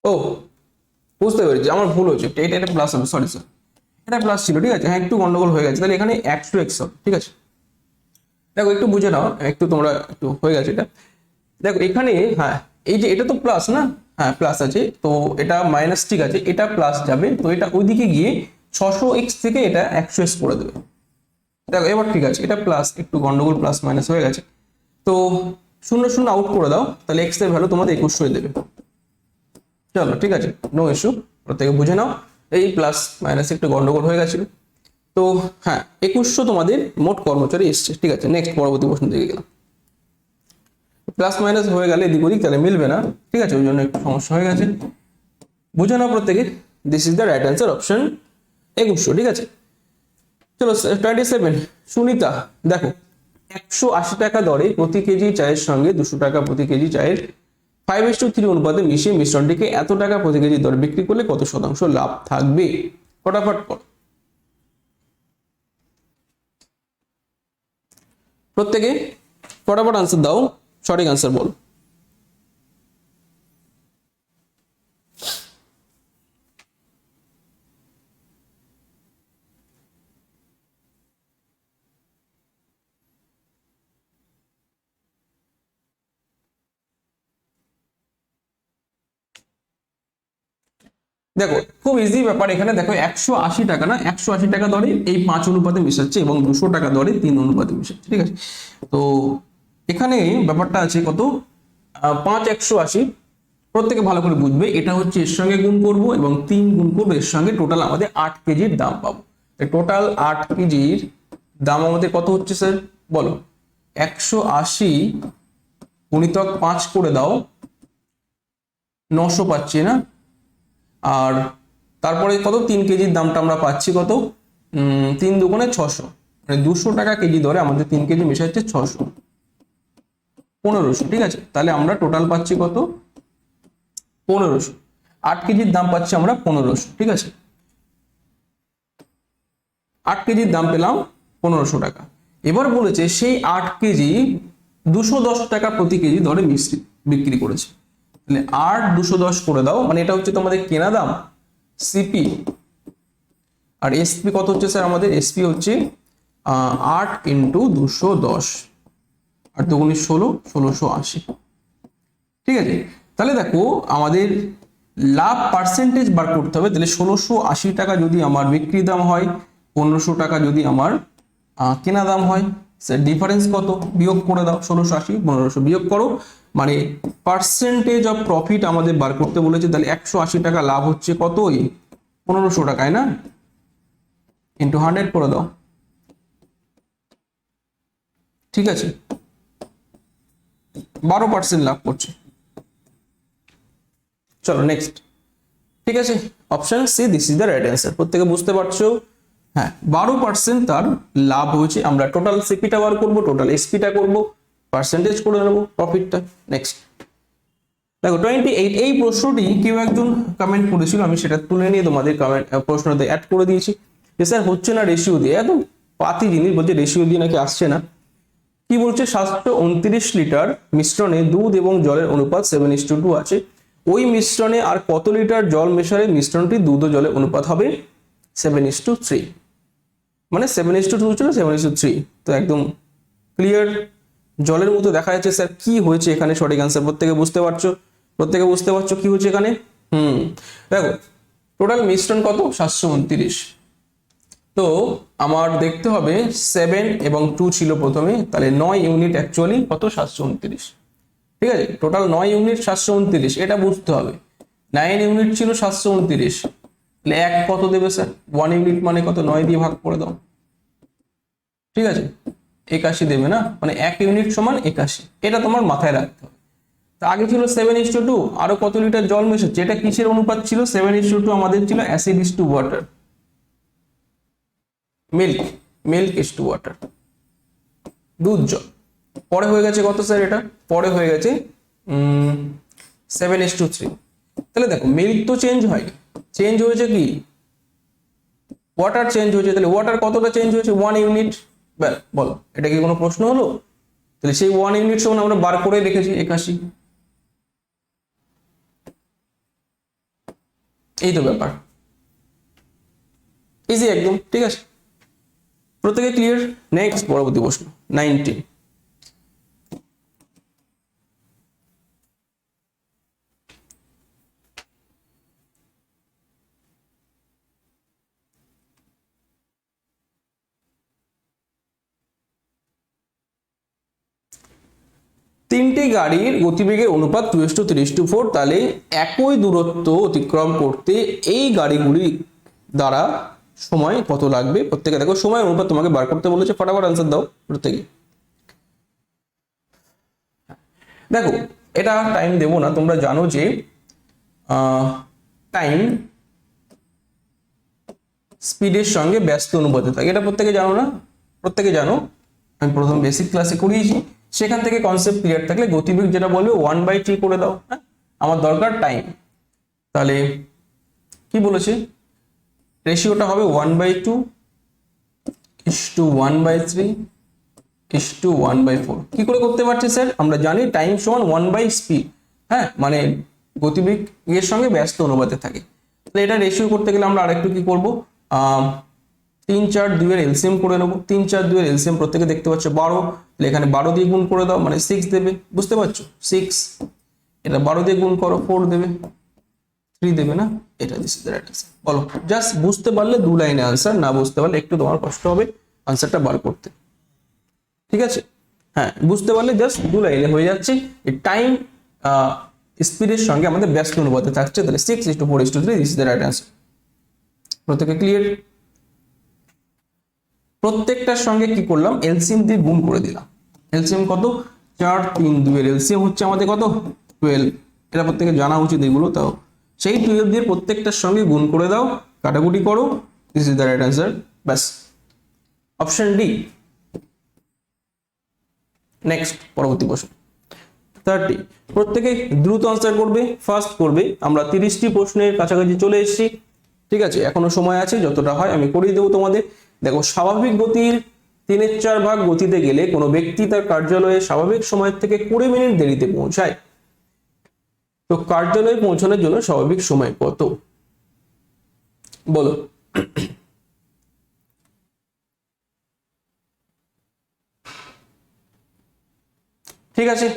ও বুঝতে পেরেছি, আমার ভুল হয়েছে, এটা প্লাস হবে, সরি স্যার, এটা প্লাস ছিল, ঠিক আছে। হ্যাঁ একটু গন্ডগোল হয়ে গেছে, তাহলে এখানে 100x হবে, ঠিক আছে। দেখো একটু বুঝে নাও, একটু তোমরা একটু হয়ে গেছে এটা। দেখো এখানে, হ্যাঁ এই যে এটা তো প্লাস না, হ্যাঁ প্লাস আছে, তো এটা মাইনাস, ঠিক আছে, এটা প্লাস যাবে, তো এটা ওইদিকে গিয়ে 600x থেকে এটা 100x করে দেবে। দেখো এবার ঠিক আছে, এটা প্লাস, একটু গন্ডগোল প্লাস মাইনাস হয়ে গেছে, তো 0 0 আউট করে দাও, তাহলে x এর ভ্যালু তোমাদের 21 হয়ে দেবে। চলো ঠিক আছে, নো ইস্যু, প্রত্যেকে বুঝে নাও, এই প্লাস মাইনাস একটু গন্ডগোল হয়ে গেছিল। তো হ্যাঁ 2100 তোমাদের মোট কর্মচারী এসছে, ঠিক আছে। নেক্সট পরবর্তী প্রশ্ন দিকে গেলাম। প্লাস মাইনাস হয়ে গেলে এদিক ওদিক তাহলে মিলবে না, ঠিক আছে, ওই জন্য একটু সমস্যা হয়ে গেছে, বুঝে নাও প্রত্যেকে। This is the right answer, option 2100, ঠিক আছে। চলো 27, সুনিতা দেখো 180 টাকা দরে প্রতি কেজি চায়ের সঙ্গে 200 টাকা প্রতি কেজি চায়ের 5:3 অনুপাতে মিশিয়ে মিশ্রণটিকে এত টাকা প্রতি কেজি দরে বিক্রি করলে কত শতাংশ লাভ থাকবে? ফটাফট করো প্রত্যেকে, ফটাফট আনসার দাও, সঠিক আনসার বল। দেখো খুব ইজি ব্যাপার, এখানে দেখো 180 টাকা না, 180 টাকা দরে এই 5 অনুপাতে মিশাচ্ছে এবং 200 টাকা দরে 3 অনুপাতে মিশাচ্ছে, ঠিক আছে। তো এখানে ব্যাপারটা আছে কত, 5 180, প্রত্যেকে ভালো করে বুঝবে, এটা হচ্ছে এর সঙ্গে গুণ করব এবং 3 গুণ করবো এর সঙ্গে, টোটাল আমাদের 8 কেজির দাম পাবো। টোটাল 8 কেজির দাম আমাদের কত হচ্ছে স্যার বলো, 180 গুণিতক 5 করে দাও, 900 পাচ্ছি না, আর তারপরে কত 3 কেজির দামটা আমরা পাচ্ছি কত, 3 দুগুণে 600, মানে 200 টাকা কেজি দরে আমাদের 3 কেজি মেশাচ্ছে 600, 1500, ঠিক আছে। তাহলে আমরা টোটাল পাচ্ছি কত, 1500, 8 কেজির দাম পাচ্ছি আমরা 1500, ঠিক আছে। 8 কেজির দাম পেলাম 1500 টাকা। এবার বলেছে সেই 8 কেজি 210 টাকা প্রতি কেজি দরে বিক্রি করেছে, তাহলে 8 210 করে দাও, মানে এটা হচ্ছে তোমাদের কেনা দাম সিপি, আর এসপি কত হচ্ছে স্যার আমাদের, এসপি হচ্ছে 8 × 210, 8 দুগুণে 16, 1680, ঠিক আছে। তাহলে দেখো আমাদের লাভ পার্সেন্টেজ বার করতে হবে, তাহলে 1680 টাকা যদি আমার বিক্রি দাম হয়, 1500 টাকা যদি আমার কেনা দাম হয়, স্যার ডিফারেন্স কত, বিয়োগ করে দাও, 1680 1500 বিয়োগ করো, মানে পার্সেন্টেজ অফ প্রফিট আমাদের বার করতে বলেছে, তাহলে 180 টাকা লাভ হচ্ছে কতই 1500 টাকায় না, ইন্টু 100 করে দাও, ঠিক আছে, 12% লাভ করছে। চলো নেক্সট, ঠিক আছে, option C this is the right answer. প্রত্যেকে বুঝতে পারছো? হ্যাঁ, 12% তার লাভ হয়েছে। আমরা টোটাল সিপিটা বার করবো, টোটাল এসপিটা করবো, পার্সেন্টেজ করে নেবো প্রফিটটা। নেক্সট দেখো 28, এই প্রশ্নটি কেউ একজন কমেন্ট করেছিল, আমি সেটা তুলে নিয়ে তোমাদের কমেন্ট প্রশ্নতে অ্যাড করে দিয়েছি। যে স্যার হচ্ছে না রেশিও দিয়ে, একদম পাতি জিনিস বলছে, রেশিও দিয়ে নাকি আসছে না। কি বলছে, 729 লিটার মিশ্রণে দুধ এবং জলের অনুপাত 7:2 আছে, ওই মিশ্রণে আর কত লিটার জল মেশালে মিশ্রণটি দুধ ও জলের অনুপাত হবে 7:3, মানে 7:2 ছিল 7:3। তো একদম ক্লিয়ার জলের মতো দেখা যাচ্ছে। স্যার কি হয়েছে এখানে, সঠিক আনসার প্রত্যেকে বুঝতে পারছো? প্রত্যেকে বুঝতে পারছো কি হচ্ছে এখানে? দেখো টোটাল মিশ্রণ কত 729, তো আমার দেখতে হবে 7 এবং 2 ছিল প্রথমে, তাহলে 9 ইউনিট অ্যাকচুয়ালি কত 729, ঠিক আছে, টোটাল 9 ইউনিট 729, এটা বুঝতে হবে। 9 ইউনিট ছিল 729, তাহলে 1 কত দেবে স্যার, 1 ইউনিট মানে কত, 9 দিয়ে ভাগ করে দাও, ঠিক আছে, 81 দেবে না, মানে 1 ইউনিট সমান 81, এটা তোমার মাথায় রাখতে হবে। তা আগে ছিল 7:2, আরো কত লিটার জল মেশাচ্ছে, এটা কিসের অনুপাত ছিল, 7:2 আমাদের ছিল acid is to water, milk is to water, দুধ জল। পরে হয়ে গেছে কত স্যার, এটা পরে হয়ে গেছে 7:3। তাহলে দেখো মিল্ক তো চেঞ্জ হয়, চেঞ্জ হয়েছে কি ওয়াটার চেঞ্জ হয়েছে, তাহলে ওয়াটার কতটা চেঞ্জ হয়েছে 1 ইউনিট, বলো এটা কি কোনো প্রশ্ন হলো? তাহলে সেই 1 ইউনিট সমান আমরা বার করে রেখেছি 81, এই তো ব্যাপার, ইজি একদম, ঠিক আছে, প্রত্যেকে ক্লিয়ার। নেক্সট পরবর্তী প্রশ্ন 19, তিনটি গাড়ির গতিবেগের অনুপাত 2:3:4, তাহলে একই দূরত্ব অতিক্রম করতে এই গাড়িগুলি দ্বারা সময় কত লাগবে? প্রত্যেকে দেখো সময় অনুপাত তোমাকে বার করতে বলেছে, ফটাফট আনসার দাও প্রত্যেকে। দেখো এটা টাইম দেবো না, তোমরা জানো যে টাইম স্পিডের সঙ্গে ব্যস্ত অনুপাতে থাকে, এটা প্রত্যেকে জানো না? প্রত্যেকে জানো, আমি প্রথম বেসিক ক্লাসে করিয়েছি, সেখান থেকে কনসেপ্ট ক্লিয়ার থাকলে গতিবেগ যেটা বলবে 1/t করে দাও। হ্যাঁ, আমার দরকার টাইম, তাহলে কি বলেছে, রেশিওটা হবে 1/2 = 1/3 = 1/4। কি করে করতে পারছি স্যার, আমরা জানি টাইম সমান 1/স্পিড, হ্যাঁ, মানে গতিবেগ এর সঙ্গে ব্যস্ত অনুপাতে থাকে। তাহলে এটা রেশিও করতে গেলে আমরা আরেকটু কি করব, 3 4 2 এর এলসিএম করে নেব। 3 4 2 এর এলসিএম প্রত্যেকে দেখতে পাচ্ছ 12, তাহলে এখানে 12 দিয়ে গুণ করে দাও, মানে 6 দেবে, বুঝতে পারছো 6, এটা 12 দিয়ে গুণ করো 4 দেবে, 3 দেবে না, এটা this is the right answer. বলো, জাস্ট বুঝতে পারলে 2 লাইনে আনসার, না বুঝতে পারলে একটু তোমার কষ্ট হবে আনসারটা বার করতে, ঠিক আছে। হ্যাঁ, বুঝতে পারলে জাস্ট 2 লাইনে হয়ে যাচ্ছে। এই টাইম স্পিডের সঙ্গে আমাদের ব্যস্ত অনুপাতে থাকছে, তাহলে 6:4:3 this is the right answer. প্রত্যেকে ক্লিয়ার? প্রত্যেকটার সঙ্গে কি করলাম, এলসিএম দিয়ে গুণ করে দিলাম। এলসিএম কত, 4 3 2 এর এলসিএম হচ্ছে আমাদের কত 12, এটা প্রত্যেকে জানা উচিত এগুলো। তাও সেই 12 দিয়ে প্রত্যেকটার সঙ্গে গুণ করে দাও, কাটাকুটি করো, this is the right answer. ব্যাস, অপশন ডি। নেক্সট পরবর্তী প্রশ্ন 30, প্রত্যেকে দ্রুত আনসার করবে, ফার্স্ট করবে। আমরা 30টি প্রশ্নের কাছাকাছি চলে এসেছি, ঠিক আছে, এখনো সময় আছে, যতটা হয় আমি করিয়ে দেবো তোমাদের। দেখো, স্বাভাবিক গতির 3/4 ভাগ গতিতে গেলে কোনো ব্যক্তি তার কার্যালয়ে স্বাভাবিক সময়ের থেকে 20 মিনিট দেরিতে পৌঁছায়, তো কার্যালয়ে পৌঁছানোর জন্য স্বাভাবিক সময় কত? বলো। ঠিক আছে,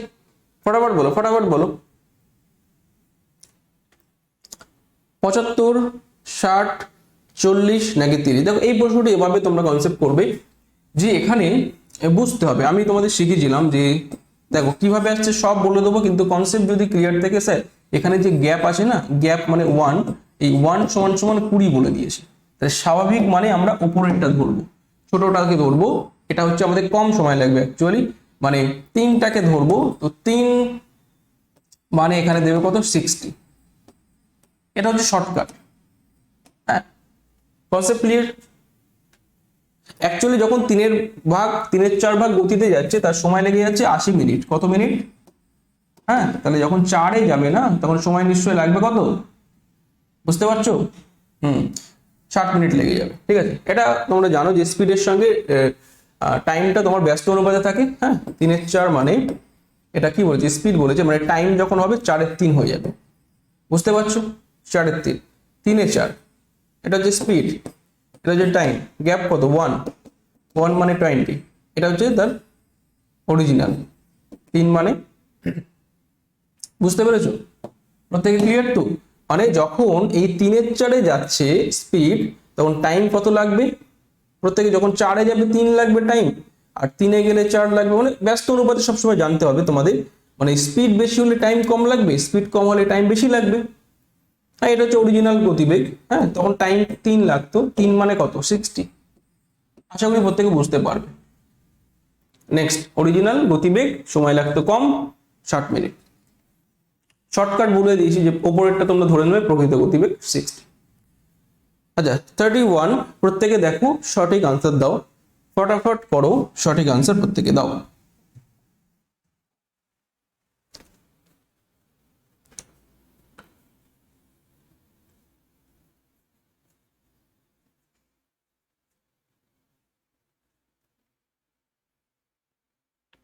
ফটাফট বলো, ফটাফট বলো। 75 60 40 নাকি 30? দেখো এই প্রশ্নটি এভাবে তোমরা কনসেপ্ট করবে যে এখানে বুঝতে হবে। আমি তোমাদের শিখিয়েছিলাম যে দেখো কিভাবে আসছে সব বলে দেবো, কিন্তু কনসেপ্ট যদি ক্লিয়ার থাকে স্যার, এখানে যে গ্যাপ আছে না, গ্যাপ মানে 1, এই 1 সমান সমান 20 বলে দিয়েছে। তাহলে স্বাভাবিক মানে আমরা উপরেরটা ধরবো, ছোটটাকে ধরবো, এটা হচ্ছে আমাদের কম সময় লাগবে অ্যাকচুয়ালি, মানে 3টাকে ধরবো। তো 3 মানে এখানে দেবে কত, 60। এটা হচ্ছে শর্টকাট। হ্যাঁ, কনসেপ্ট ক্লিয়ার। অ্যাকচুয়ালি যখন 3/4 ভাগ গতিতে যাচ্ছে তার সময় লেগে যাচ্ছে 80 মিনিট। কত মিনিট? হ্যাঁ, তাহলে যখন 4-এ যাবে না তখন সময় নিশ্চয়ই লাগবে কত, বুঝতে পারছো? 60 মিনিট লেগে যাবে। ঠিক আছে, এটা তোমরা জানো যে স্পিডের সঙ্গে টাইমটা তোমার ব্যস্ত অনুপাতে থাকে। হ্যাঁ, 3/4 মানে এটা কি বলেছে, স্পিড বলেছে, মানে টাইম যখন হবে 4/3 হয়ে যাবে। বুঝতে পারছো? 4/3, 3/4, এটা হচ্ছে স্পিড, এটা হচ্ছে টাইম। গ্যাপ কত, 1 মানে 20, এটা হচ্ছে তার অরিজিনাল। 3 মানে, বুঝতে পেরেছো? প্রত্যেকে ক্লিয়ার তো? মানে যখন এই 3/4-এ যাচ্ছে স্পিড, তখন টাইম কত লাগবে? প্রত্যেকে যখন 4-এ যাবে 3 লাগবে টাইম, আর 3-এ গেলে 4 লাগবে। মানে ব্যস্ত অনুপাতে সবসময় জানতে হবে তোমাদের, মানে স্পিড বেশি হলে টাইম কম লাগবে, স্পিড কম হলে টাইম বেশি লাগবে। হ্যাঁ, এটা হচ্ছে অরিজিনাল গতিবেগ। হ্যাঁ, তখন টাইম 3 লাগতো, 3 মানে কত, 60। আশা করি প্রত্যেকে বুঝতে পারবে। নেক্সট, অরিজিনাল গতিবেগ সময় লাগতো কম, 60 মিনিট। শর্টকাট বলে দিয়েছি যে ওপরেরটা তোমরা ধরে নেবে, প্রকৃত গতিবেগ 60। আচ্ছা, 31, প্রত্যেকে দেখো সঠিক আনসার দাও, ফটাফট করো, সঠিক আনসার প্রত্যেকে দাও।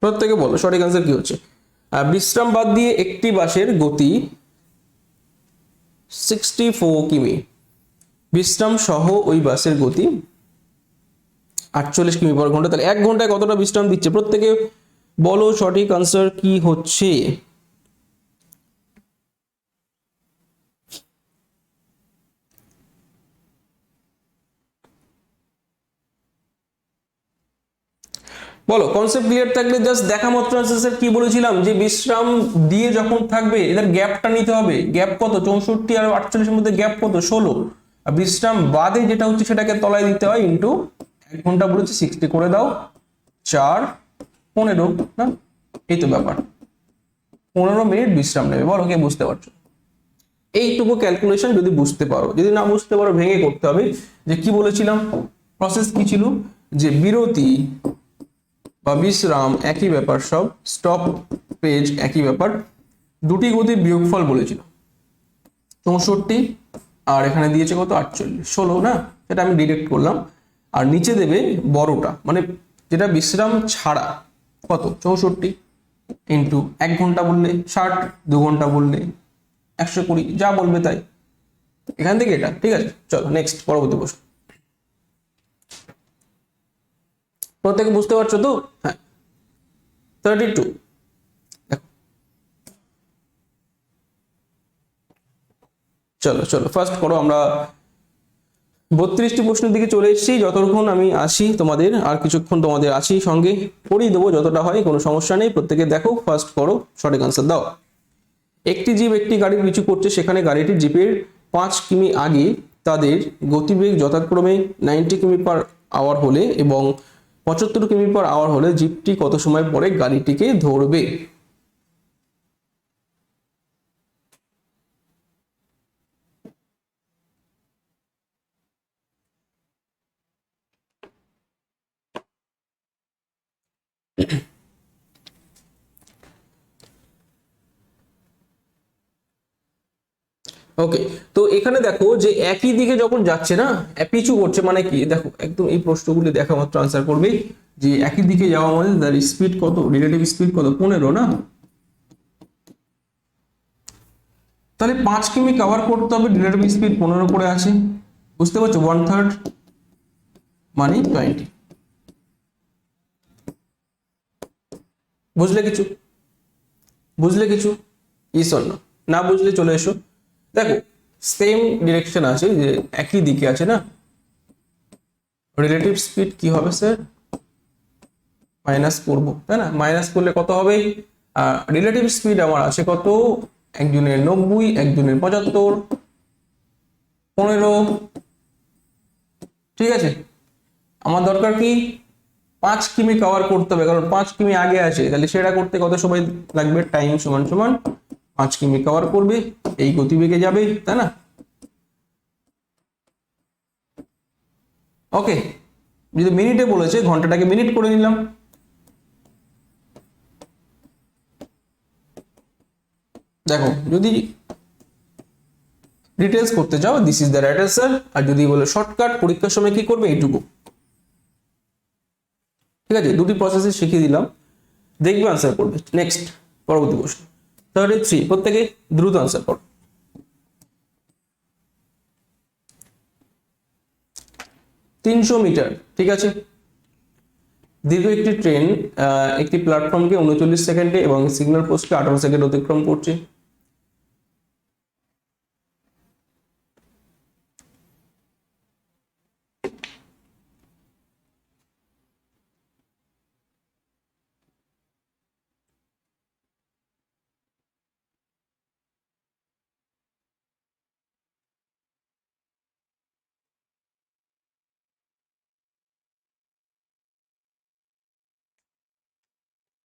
প্রত্যেকে বলো সঠিক আনসার কি হচ্ছে। বিশ্রাম বাদ দিয়ে একটি বাসের গতি 64 কিমি, বিশ্রাম সহ ওই বাসের গতি 48 কিমি পার ঘন্টা। তাহলে 1 ঘন্টায় কতটা বিশ্রাম দিচ্ছে? প্রত্যেকে বলো সঠিক আনসার কি হচ্ছে। বলো, কনসেপ্ট ক্লিয়ার থাকলে জাস্ট দেখা মাত্র আনসার। স্যার কি বলেছিলাম যে বিশ্রাম দিয়ে যখন থাকবে এদের গ্যাপটা নিতে হবে। গ্যাপ কত, 64 আর 48-এর মধ্যে গ্যাপ কত, 16। আর বিশ্রাম বাদে যেটা হচ্ছে সেটাকে তলায় দিতে হয়, ইন্টু 1 ঘন্টা বলেছি 60 করে দাও, 4 15 না, এই তো ব্যাপার। 15 মিনিট বিশ্রাম নেবে। বলো কে বুঝতে পারছো? এইটুকু ক্যালকুলেশন যদি বুঝতে পারো, যদি না বুঝতে পারো ভেঙে করতে হবে। যে কি বলেছিলাম, প্রসেস কি ছিল, যে বিরতি বা বিশ্রাম একই ব্যাপার, সব স্টপ পেজ একই ব্যাপার। দুটি গতির বিয়োগফল বলেছিল 64, আর এখানে দিয়েছে কত, 48, 16 না, সেটা আমি ডিরেক্ট করলাম। আর নিচে দেবে বড়টা, মানে যেটা বিশ্রাম ছাড়া, কত, 64 ইন্টু 1 ঘন্টা বললে 60, 2 ঘন্টা বললে 120, যা বলবে তাই। এখান থেকে এটা ঠিক আছে। চলো নেক্সট, পরবর্তী প্রশ্ন। প্রত্যেকে বুঝতে পারছো তো? হ্যাঁ, 32। চলো চলো ফার্স্ট করো। আমরা 32টি প্রশ্নের দিকে চলে এসেছি। যতক্ষণ আমি আসি তোমাদের, আর কিছুক্ষণ তোমাদের আছি সঙ্গে, পড়িয়ে দেবো যতটা হয়, কোনো সমস্যা নেই। প্রত্যেকে দেখো, ফার্স্ট করো, সঠিক আনসার দাও। একটি জিপ একটি গাড়ির পিছু করছে, সেখানে গাড়িটি জিপের 5 কিমি আগে তাদের গতিবেগ যথাক্রমে 90 কিমি পার আওয়ার হলে এবং 75 কিমি পার আওয়ার হলে জিপটি কত সময় পরে গাড়িটিকে ধরবে? ওকে, তো এখানে দেখো যে একই দিকে যখন যাচ্ছে না, পিছু করছে মানে কি, দেখো একদম এই প্রশ্নগুলি দেখা মাত্র আনসার করবে। যে একই দিকে যাওয়া মানে তার স্পিড কত, রিলেটিভ স্পিড কত, 15 না। তাহলে 5 কিমি কভার করতে হবে, রিলেটিভ স্পিড 15 করে আছে। বুঝতে পারছো? 1/3 মানে 20। বুঝলে কিছু? বুঝলে কিছু? ইস অর নো? না বুঝলে চলে এসো। দেখো সেম ডিরেকশন আছে, যে একই দিকে আছে না, রিলেটিভ স্পিড কি হবে স্যার, মাইনাস করবো, তাই না? মাইনাস করলে কত হবে? রিলেটিভ স্পিড আমার আছে কত, একজনের 90, একজনের 75, 15, ঠিক আছে। আমার দরকার কি 5 কিমি কভার করতে হবে, কারণ 5 কিমি আগে আছে, তাহলে সেটা করতে কত সময় লাগবে? টাইম সমান সমান 5 কিমি কভার করবে, এই গতিবেগে যাবে, তাই না? ওকে, যদি মিনিটে বলেছে ঘন্টাটাকে মিনিট করে নিলাম। দেখো যদি ডিটেলস করতে চাও this is the right answer, আর যদি বলে শর্টকাট পরীক্ষার সময় কি করবে এইটুকু। ঠিক আছে, দুটি প্রসেসে শিখিয়ে দিলাম, দেখবে আনসার করবে। নেক্সট পরবর্তী প্রশ্ন 33, প্রত্যেকে দ্রুত আনসার করো। 300 মিটার, ঠিক আছে। দীর্ঘ একটি ট্রেন একটি প্ল্যাটফর্মকে 39 সেকেন্ডে এবং সিগন্যাল পোস্টকে 18 সেকেন্ড অতিক্রম করছে।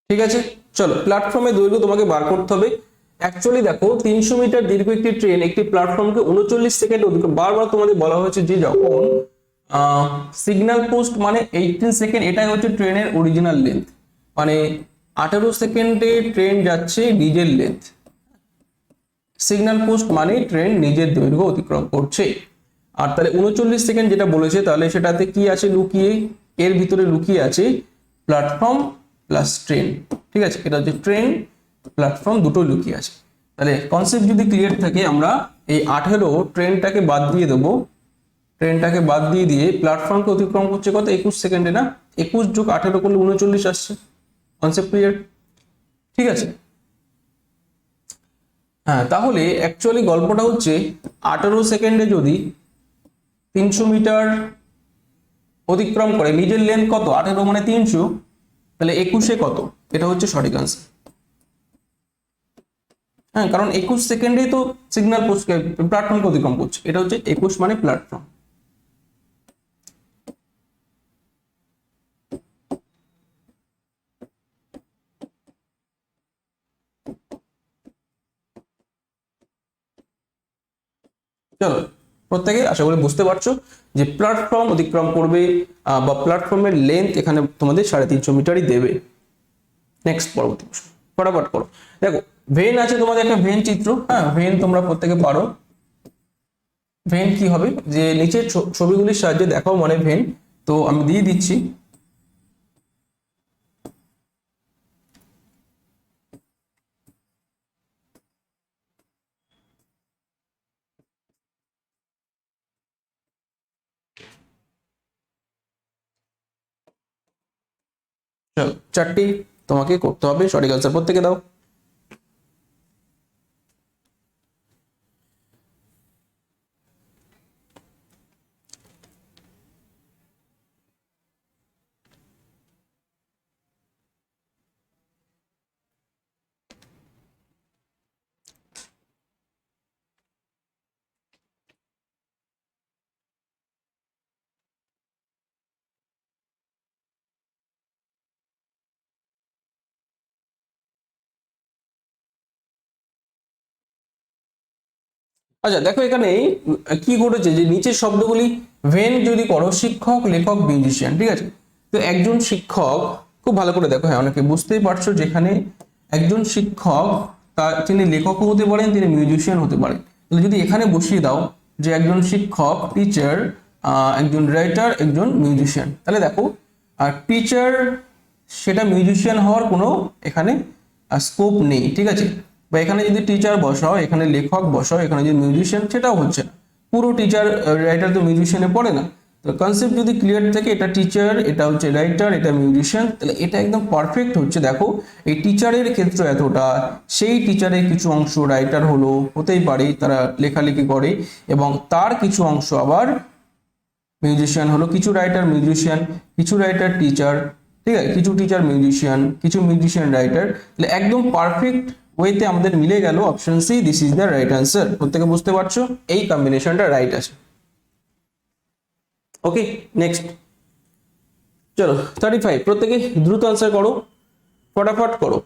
ঠিক আছে, চলো প্ল্যাটফর্মের দৈর্ঘ্য তোমাকে বার করতে হবে। অ্যাকচুয়ালি দেখো 300 মিটার দীর্ঘ একটি ট্রেন একটি প্ল্যাটফর্মকে 39 সেকেন্ড অতিক্রম, বারবার তোমাদের বলা হয়েছে যে যখন সিগন্যাল পোস্ট মানে 18 সেকেন্ড, এটাই হচ্ছে ট্রেনের অরিজিনাল লেন্থ, মানে 18 সেকেন্ডে ট্রেন যাচ্ছে নিজের লেন্থ। সিগন্যাল পোস্ট মানে ট্রেন নিজের দৈর্ঘ্য অতিক্রম করছে। আর তাহলে 39 সেকেন্ড যেটা বলেছে, তাহলে সেটাতে কি আছে লুকিয়ে? এর ভিতরে লুকিয়ে আছে প্ল্যাটফর্ম প্লাস ট্রেন, ঠিক আছে। এটা হচ্ছে ট্রেন প্ল্যাটফর্ম দুটো লুকিয়ে আছে। তাহলে কনসেপ্ট যদি ক্লিয়ার থাকে, আমরা এই 18 ট্রেনটাকে বাদ দিয়ে দেবো, ট্রেনটাকে বাদ দিয়ে প্ল্যাটফর্মকে অতিক্রম করছে কত? 21 সেকেন্ডে না? 21 যোগ 18 করলে 39 আসছে। Concept clear? ঠিক আছে। হ্যাঁ, তাহলে অ্যাকচুয়ালি গল্পটা হচ্ছে 18 সেকেন্ডে যদি 300 মিটার অতিক্রম করে, নিজের লেন্থ কত? 18 মানে 300, তাহলে 21-এ কত? এটা হচ্ছে সঠিক আনসার। হ্যাঁ, কারণ 21 সেকেন্ডেই তো সিগন্যাল পোস্ট প্ল্যাটফর্মকে অতিক্রম করছে, এটা হচ্ছে 21 মানে প্ল্যাটফর্ম। চলো প্রত্যেকে আশা করি বুঝতে পারছো যে প্ল্যাটফর্ম অতিক্রম করবে বা প্ল্যাটফর্মের লেন্থ এখানে তোমাদের 350 মিটারই দেবে। নেক্সট পরবর্তী প্রশ্ন ফটাফট করো। দেখো ভেন আছে তোমাদের, একটা ভেন চিত্র। হ্যাঁ, ভেন তোমরা প্রত্যেকে পারো। ভেন কি হবে? যে নিচের ছবিগুলির সাহায্যে দেখাও মানে ভেন। তো আমি দিয়ে দিচ্ছি। চলো 4টি তোমাকে করতে হবে, সঠিক আনসার প্রত্যেকে দাও। আচ্ছা দেখো এখানে কি ঘটেছে, যে নিচের শব্দগুলি ভেন যদি করো শিক্ষক, লেখক, মিউজিশিয়ান, ঠিক আছে। তো একজন শিক্ষক, খুব ভালো করে দেখো, হ্যাঁ অনেকে বুঝতেই পারছো, যেখানে একজন শিক্ষক তিনি লেখকও হতে পারেন, তিনি মিউজিশিয়ান হতে পারেন। তাহলে যদি এখানে বসিয়ে দাও যে একজন শিক্ষক, টিচার, একজন রাইটার, একজন মিউজিশিয়ান, তাহলে দেখো আর টিচার সেটা মিউজিশিয়ান হওয়ার কোনো এখানে স্কোপ নেই, ঠিক আছে। বা এখানে যদি টিচার বসাও, এখানে লেখক বসাও, এখানে যদি মিউজিশিয়ান, সেটাও হচ্ছে না। পুরো টিচার রাইটার তো মিউজিশিয়ানে পড়ে না। তো কনসেপ্ট যদি ক্লিয়ার থাকে, এটা টিচার, এটা হচ্ছে রাইটার, এটা মিউজিশিয়ান, তাহলে এটা একদম পারফেক্ট হচ্ছে। দেখো এই টিচারের ক্ষেত্র এতটা, সেই টিচারের কিছু অংশ রাইটার হলো, হতেই পারে তারা লেখালেখি করে, এবং তার কিছু অংশ আবার মিউজিশিয়ান হলো। কিছু রাইটার মিউজিশিয়ান, কিছু রাইটার টিচার, ঠিক আছে, কিছু টিচার মিউজিশিয়ান, কিছু মিউজিশিয়ান রাইটার, তাহলে একদম পারফেক্ট ওয়েতে আমাদের মিলে গেল option C, this is the right answer. প্রত্যেকে বুঝতে পারছো এই কম্বিনেশনটা রাইট আছে। ওকে, নেক্সট চলো 35, প্রত্যেকে দ্রুত আনসার করো, ফটাফট করো।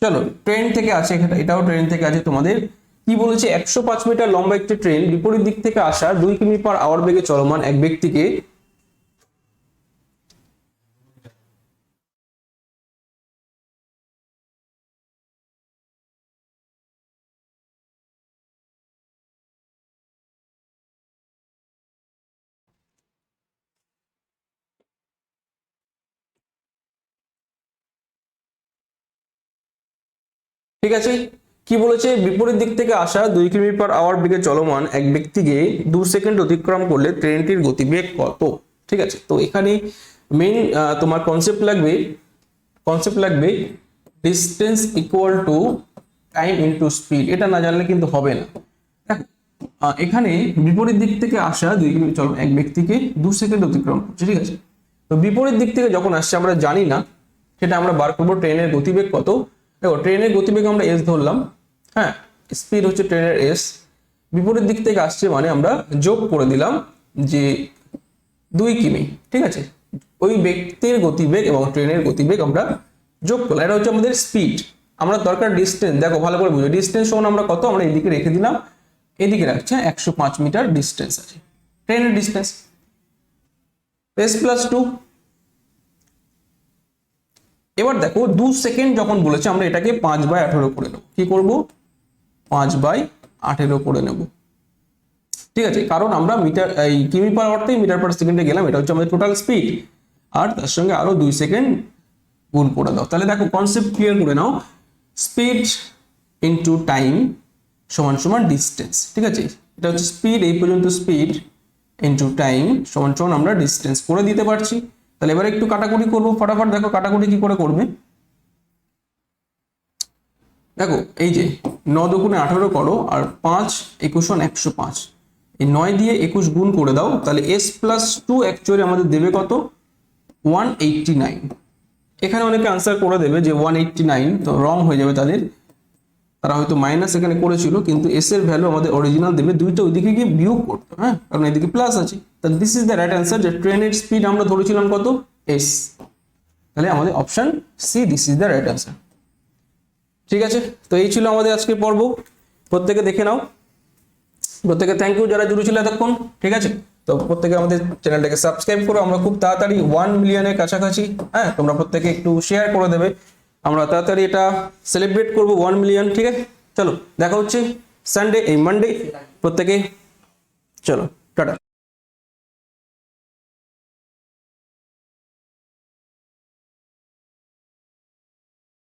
চলো, ট্রেন থেকে আছে, এটাও ট্রেন থেকে আছে তোমাদের। কি বলেছে, 105 মিটার লম্বা একটি ট্রেন বিপরীত দিক থেকে আসা 2 কিমি পার আওয়ার বেগে চলমান এক ব্যক্তিকে ঠিক আছে, কি বলেছে, বিপরীত দিক থেকে আসা 2 কিমি পার আওয়ার বেগে চলমান এক ব্যক্তিকে 2 সেকেন্ড অতিক্রম করলে ট্রেনটির গতিবেগ কত। ঠিক আছে, তো এখানে মেইন তোমার কনসেপ্ট লাগবে distance equal to time into speed. এটা না জানলে কিন্তু হবে না। দেখো, এখানে বিপরীত দিক থেকে আসা 2 কিমি চল এক ব্যক্তিকে 2 সেকেন্ড অতিক্রম করছে। ঠিক আছে, তো বিপরীত দিক থেকে যখন আসছে আমরা জানি না, সেটা আমরা বার করবো ট্রেনের গতিবেগ কত। দেখো, ট্রেনের গতিবেগ আমরা এস ধরলাম, হ্যাঁ, স্পিড হচ্ছে ট্রেনের এস, বিপরীত দিক থেকে আসছে মানে আমরা যোগ করে দিলাম যে 2 কিমি। ঠিক আছে, ওই ব্যক্তির গতিবেগ এবং ট্রেনের গতিবেগ আমরা যোগ করলাম, এটা হচ্ছে আমাদের স্পিড। আমরা দরকার ডিস্টেন্স, দেখো ভালো করে বুঝো, ডিস্টেন্স সমান আমরা কত, আমরা এদিকে রেখে দিলাম, এদিকে রাখছে 105 মিটার ডিস্টেন্স আছে ট্রেনের ডিস্টেন্স, এস প্লাস 2। এবার দেখো 2 সেকেন্ড যখন বলেছে আমরা এটাকে 5/18 করে নেব। কি করব, 5/18 করে নেব। ঠিক আছে, কারণ আমরা মিটার এই কিমি পার আওয়ার থেকে মিটার পার সেকেন্ডে গেলাম, এটা হচ্ছে আমাদের টোটাল স্পিড, আর তার সঙ্গে আরো 2 সেকেন্ড গুণ করে দাও। তাহলে দেখো কনসেপ্ট ক্লিয়ার করে নাও, স্পিড ইনটু টাইম সমান সমান ডিস্টেন্স। ঠিক আছে, এটা হচ্ছে স্পিড, এই পর্যন্ত স্পিড ইনটু টাইম সমান সমান আমরা ডিস্টেন্স করে দিতে পারছি। তাহলে এবারে একটু কাটাকুটি করবো ফটাফট। দেখো কাটাকুটি কি করে করবে, দেখো এই যে 9 দুগুণে 18 করো, আর 5 21 105, এই 9 দিয়ে 21 গুণ করে দাও, তাহলে s প্লাস 2 অ্যাকচুয়ালি আমাদের দেবে কত, 189। এখানে অনেকে আনসার করে দেবে যে 189, তো রং হয়ে যাবে তাদের, তারা হয়তো মাইনাস এখানে করেছিল, কিন্তু এস এর ভ্যালু আমাদের অরিজিনাল দেবে, দুইটা ওইদিকে গিয়ে বিয়োগ করতে, হ্যাঁ, কারণ এদিকে প্লাস আছে। তাহলে this is the right answer, যে ট্রেনের স্পিড আমরা ধরেছিলাম কত, এস। তাহলে আমাদের option C, this is the right answer. ঠিক আছে, তো এই ছিল আমাদের আজকের পর্ব, প্রত্যেকে দেখে নাও। প্রত্যেকে থ্যাংক ইউ যারা জুড়ে ছিল এতক্ষণ। ঠিক আছে, তো প্রত্যেকে আমাদের চ্যানেলটাকে সাবস্ক্রাইব করো, আমরা খুব তাড়াতাড়ি 1 মিলিয়নের কাছাকাছি, হ্যাঁ, তোমরা প্রত্যেকে একটু শেয়ার করে দেবে, আমরা তাড়াতাড়ি এটা সেলিব্রেট করবো 1 মিলিয়ন। ঠিক আছে, চলো দেখা হচ্ছে সানডে, এই মানডে। প্রত্যেকে চলো টাটা।